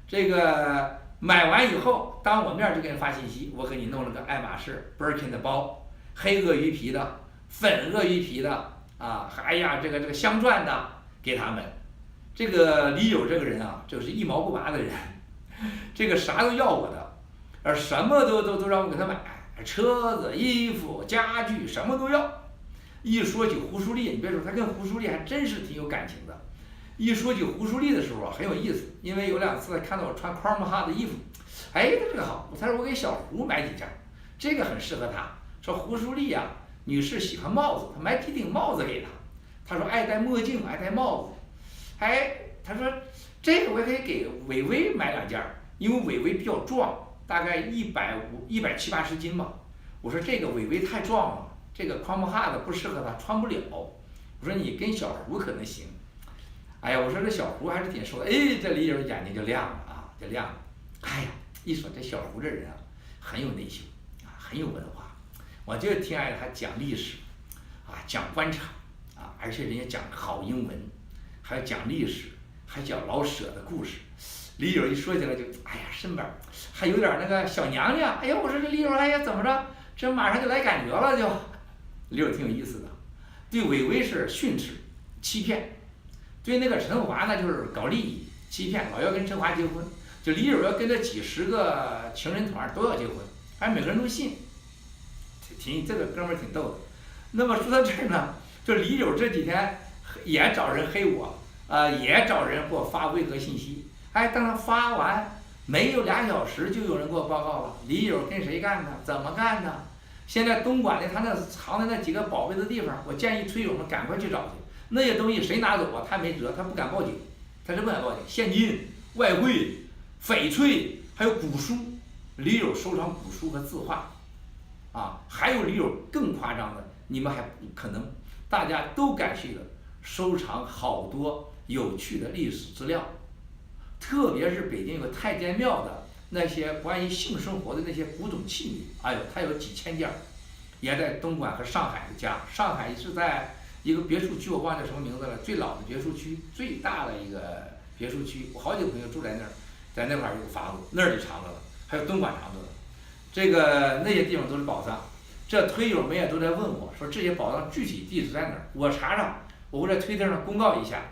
这个买完以后，当我面就给人发信息，我给你弄了个爱马仕 Birkin 的包，黑鳄鱼皮的、粉鳄鱼皮的哎呀，这个镶钻的给他们。这个李友这个人啊，就是一毛不拔的人，这个啥都要我的，而什么都让我给他买，车子、衣服、家具什么都要。一说起胡淑丽，你别说，他跟胡淑丽还真是挺有感情的。一说起胡淑丽的时候啊，很有意思，因为有2次看到我穿匡姆哈的衣服，哎，这个好，他说我给小胡买几件，这个很适合他。说胡淑丽啊，女士喜欢帽子，他买几顶帽子给她。他说爱戴墨镜，爱戴帽子。哎，他说这个我也可以给伟伟买2件，因为伟伟比较壮，大概170-180斤吧。我说这个伟伟太壮了，这个匡姆哈的不适合他，穿不了。我说你跟小胡可能行。哎呀，我说这小胡还是挺瘦的。哎，这李友眼睛就亮了啊，就亮了。哎呀，一说这小胡这人啊，很有内秀很有文化。我就挺爱他讲历史讲官场而且人家讲好英文，还讲历史，还讲老舍的故事。李友一说起来就哎呀，身边还有点那个小娘娘。哎呀，我说这李友哎呀怎么着，这马上就来感觉了就。李友挺有意思的，对伟伟是训斥、欺骗。对那个陈华呢，就是搞利益、欺骗，老要跟陈华结婚，就李友要跟这几10个情人团都要结婚，还每个人都信，这个哥们儿挺逗的。那么说到这儿呢，就李友这几天也找人黑我，也找人给我发微博信息，哎，等他发完没有2小时，就有人给我报告了，李友跟谁干的，怎么干的？现在东莞的他那藏的那几个宝贝的地方，我建议推友们赶快去找去。那些东西谁拿走他没辙，他不敢报警，他是不敢报警。现金、外汇、翡翠，还有古书，李友收藏古书和字画，还有李友更夸张的，你们还可能大家都感兴趣的，收藏好多有趣的历史资料，特别是北京有个太监庙的那些关于性生活的那些古董器皿，哎呦，他有几千件，也在东莞和上海的家。上海是在一个别墅区，我忘记什么名字了，最老的别墅区，最大的一个别墅区，我好几个朋友住在那儿，在那块儿有房子，那儿就藏着了。还有东莞常做的，这个那些地方都是宝藏。这推友们也都在问我说这些宝藏具体地址在哪儿？我查查，我会在推特上公告一下。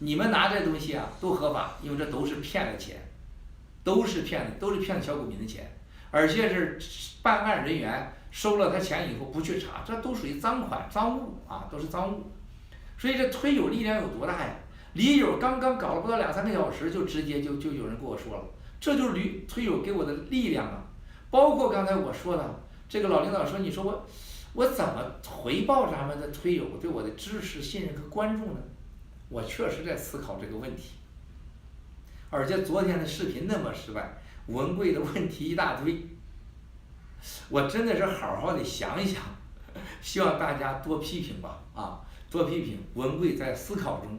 你们拿这东西啊都合法，因为这都是骗的钱，都是骗的，都是骗小股民的钱，而且是办案人员收了他钱以后不去查，这都属于赃款、赃物啊，都是赃物。所以这推友力量有多大呀？李友刚刚搞了不到2、3个小时，就直接就有人跟我说了，这就是推友给我的力量啊！包括刚才我说的，这个老领导说，你说我怎么回报咱们的推友对我的支持、信任和关注呢？我确实在思考这个问题。而且昨天的视频那么失败，文贵的问题一大堆，我真的是好好的想一想，希望大家多批评吧，啊，多批评。文贵在思考中，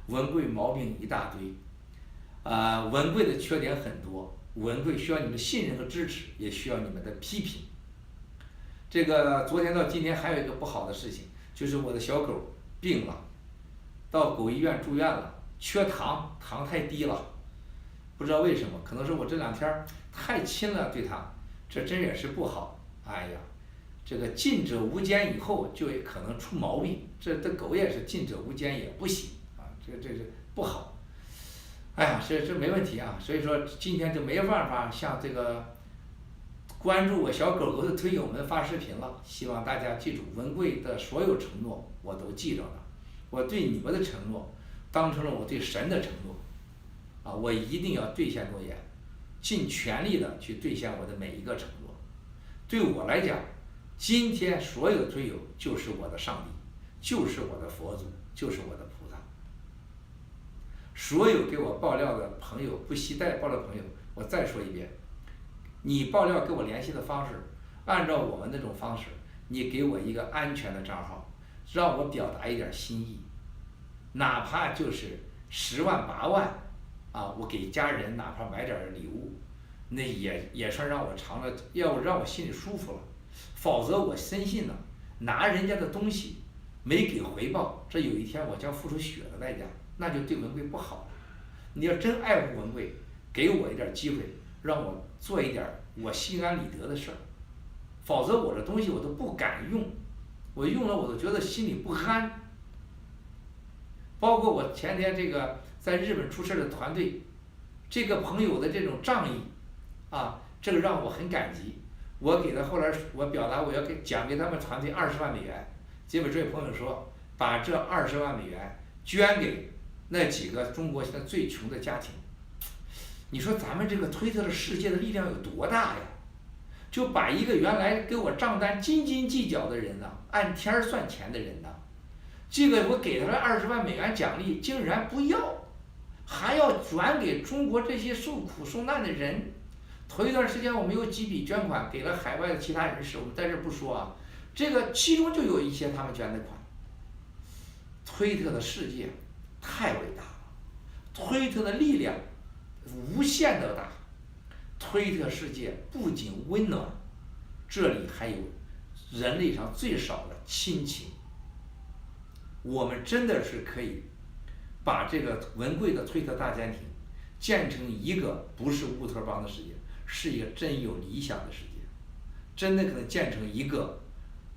文贵毛病一大堆，文贵的缺点很多，文贵需要你们信任和支持，也需要你们的批评。这个昨天到今天还有一个不好的事情，就是我的小狗病了，到狗医院住院了，缺糖，糖太低了，不知道为什么，可能是我这2天太亲了对它，这真也是不好。哎呀，这个近者无间以后就也可能出毛病，这狗也是近者无间也不行啊，这不好。哎呀，这没问题啊，所以说今天就没办法向这个关注我小狗狗的推友们发视频了，希望大家记住文贵的所有承诺我都记着了，我对你们的承诺当成了我对神的承诺，啊，我一定要兑现诺言，尽全力的去兑现我的每一个承诺。对我来讲，今天所有的推友就是我的上帝，就是我的佛祖，就是我的菩萨。所有给我爆料的朋友，不惜带爆料的朋友，我再说一遍，你爆料跟我联系的方式，按照我们那种方式，你给我一个安全的账号，让我表达一点心意，哪怕就是10万8万，啊，我给家人哪怕买点礼物，那也算让我尝了，要让我心里舒服了。否则我深信呢，拿人家的东西没给回报，这有一天我将付出血的代价，那就对文贵不好了。你要真爱护文贵，给我一点机会，让我做一点我心安理得的事儿，否则我这东西我都不敢用，我用了我都觉得心里不安。包括我前天这个在日本出事的团队，这个朋友的这种仗义，啊，这个让我很感激。我给他后来我表达我要奖给他们团队20万美元，结果这位朋友说把这20万美元捐给那几个中国现在最穷的家庭。你说咱们这个推特的世界的力量有多大呀？就把一个原来给我账单斤斤计较的人呢，按天算钱的人呢，这个我给他了20万美元奖励，竟然不要，还要转给中国这些受苦受难的人。头一段时间我们有几笔捐款给了海外的其他人士，我们在这不说啊，这个其中就有一些他们捐的款。推特的世界太伟大了，推特的力量无限的大，推特世界不仅温暖，这里还有人类上最少的亲情。我们真的是可以把这个文贵的推特大家庭建成一个不是乌托邦的世界，是一个真有理想的世界，真的可能建成一个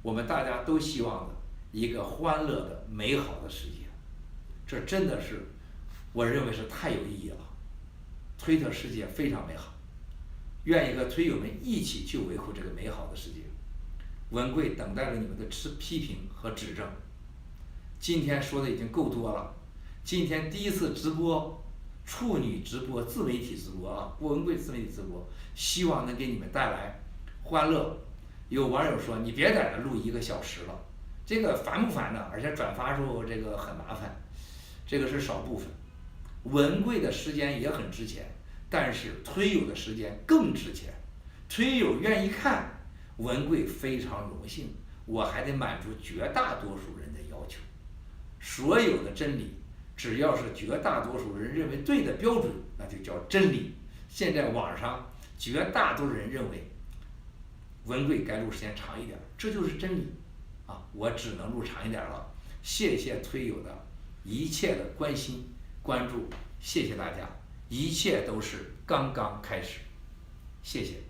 我们大家都希望的一个欢乐的美好的世界。这真的是我认为是太有意义了，推特世界非常美好，愿意和推友们一起去维护这个美好的世界。文贵等待着你们的批评和指正。今天说的已经够多了，今天第一次直播，处女直播，自媒体直播啊，郭文贵自媒体直播，希望能给你们带来欢乐。有网友说你别在这录1个小时了，这个烦不烦呢？而且转发时候这个很麻烦，这个是少部分。文贵的时间也很值钱，但是推友的时间更值钱。推友愿意看文贵非常荣幸，我还得满足绝大多数人的要求。所有的真理，只要是绝大多数人认为对的标准，那就叫真理。现在网上绝大多数人认为文贵该录时间长一点，这就是真理啊！我只能录长一点了。谢谢推友的一切的关心关注，谢谢大家，一切都是刚刚开始。谢谢。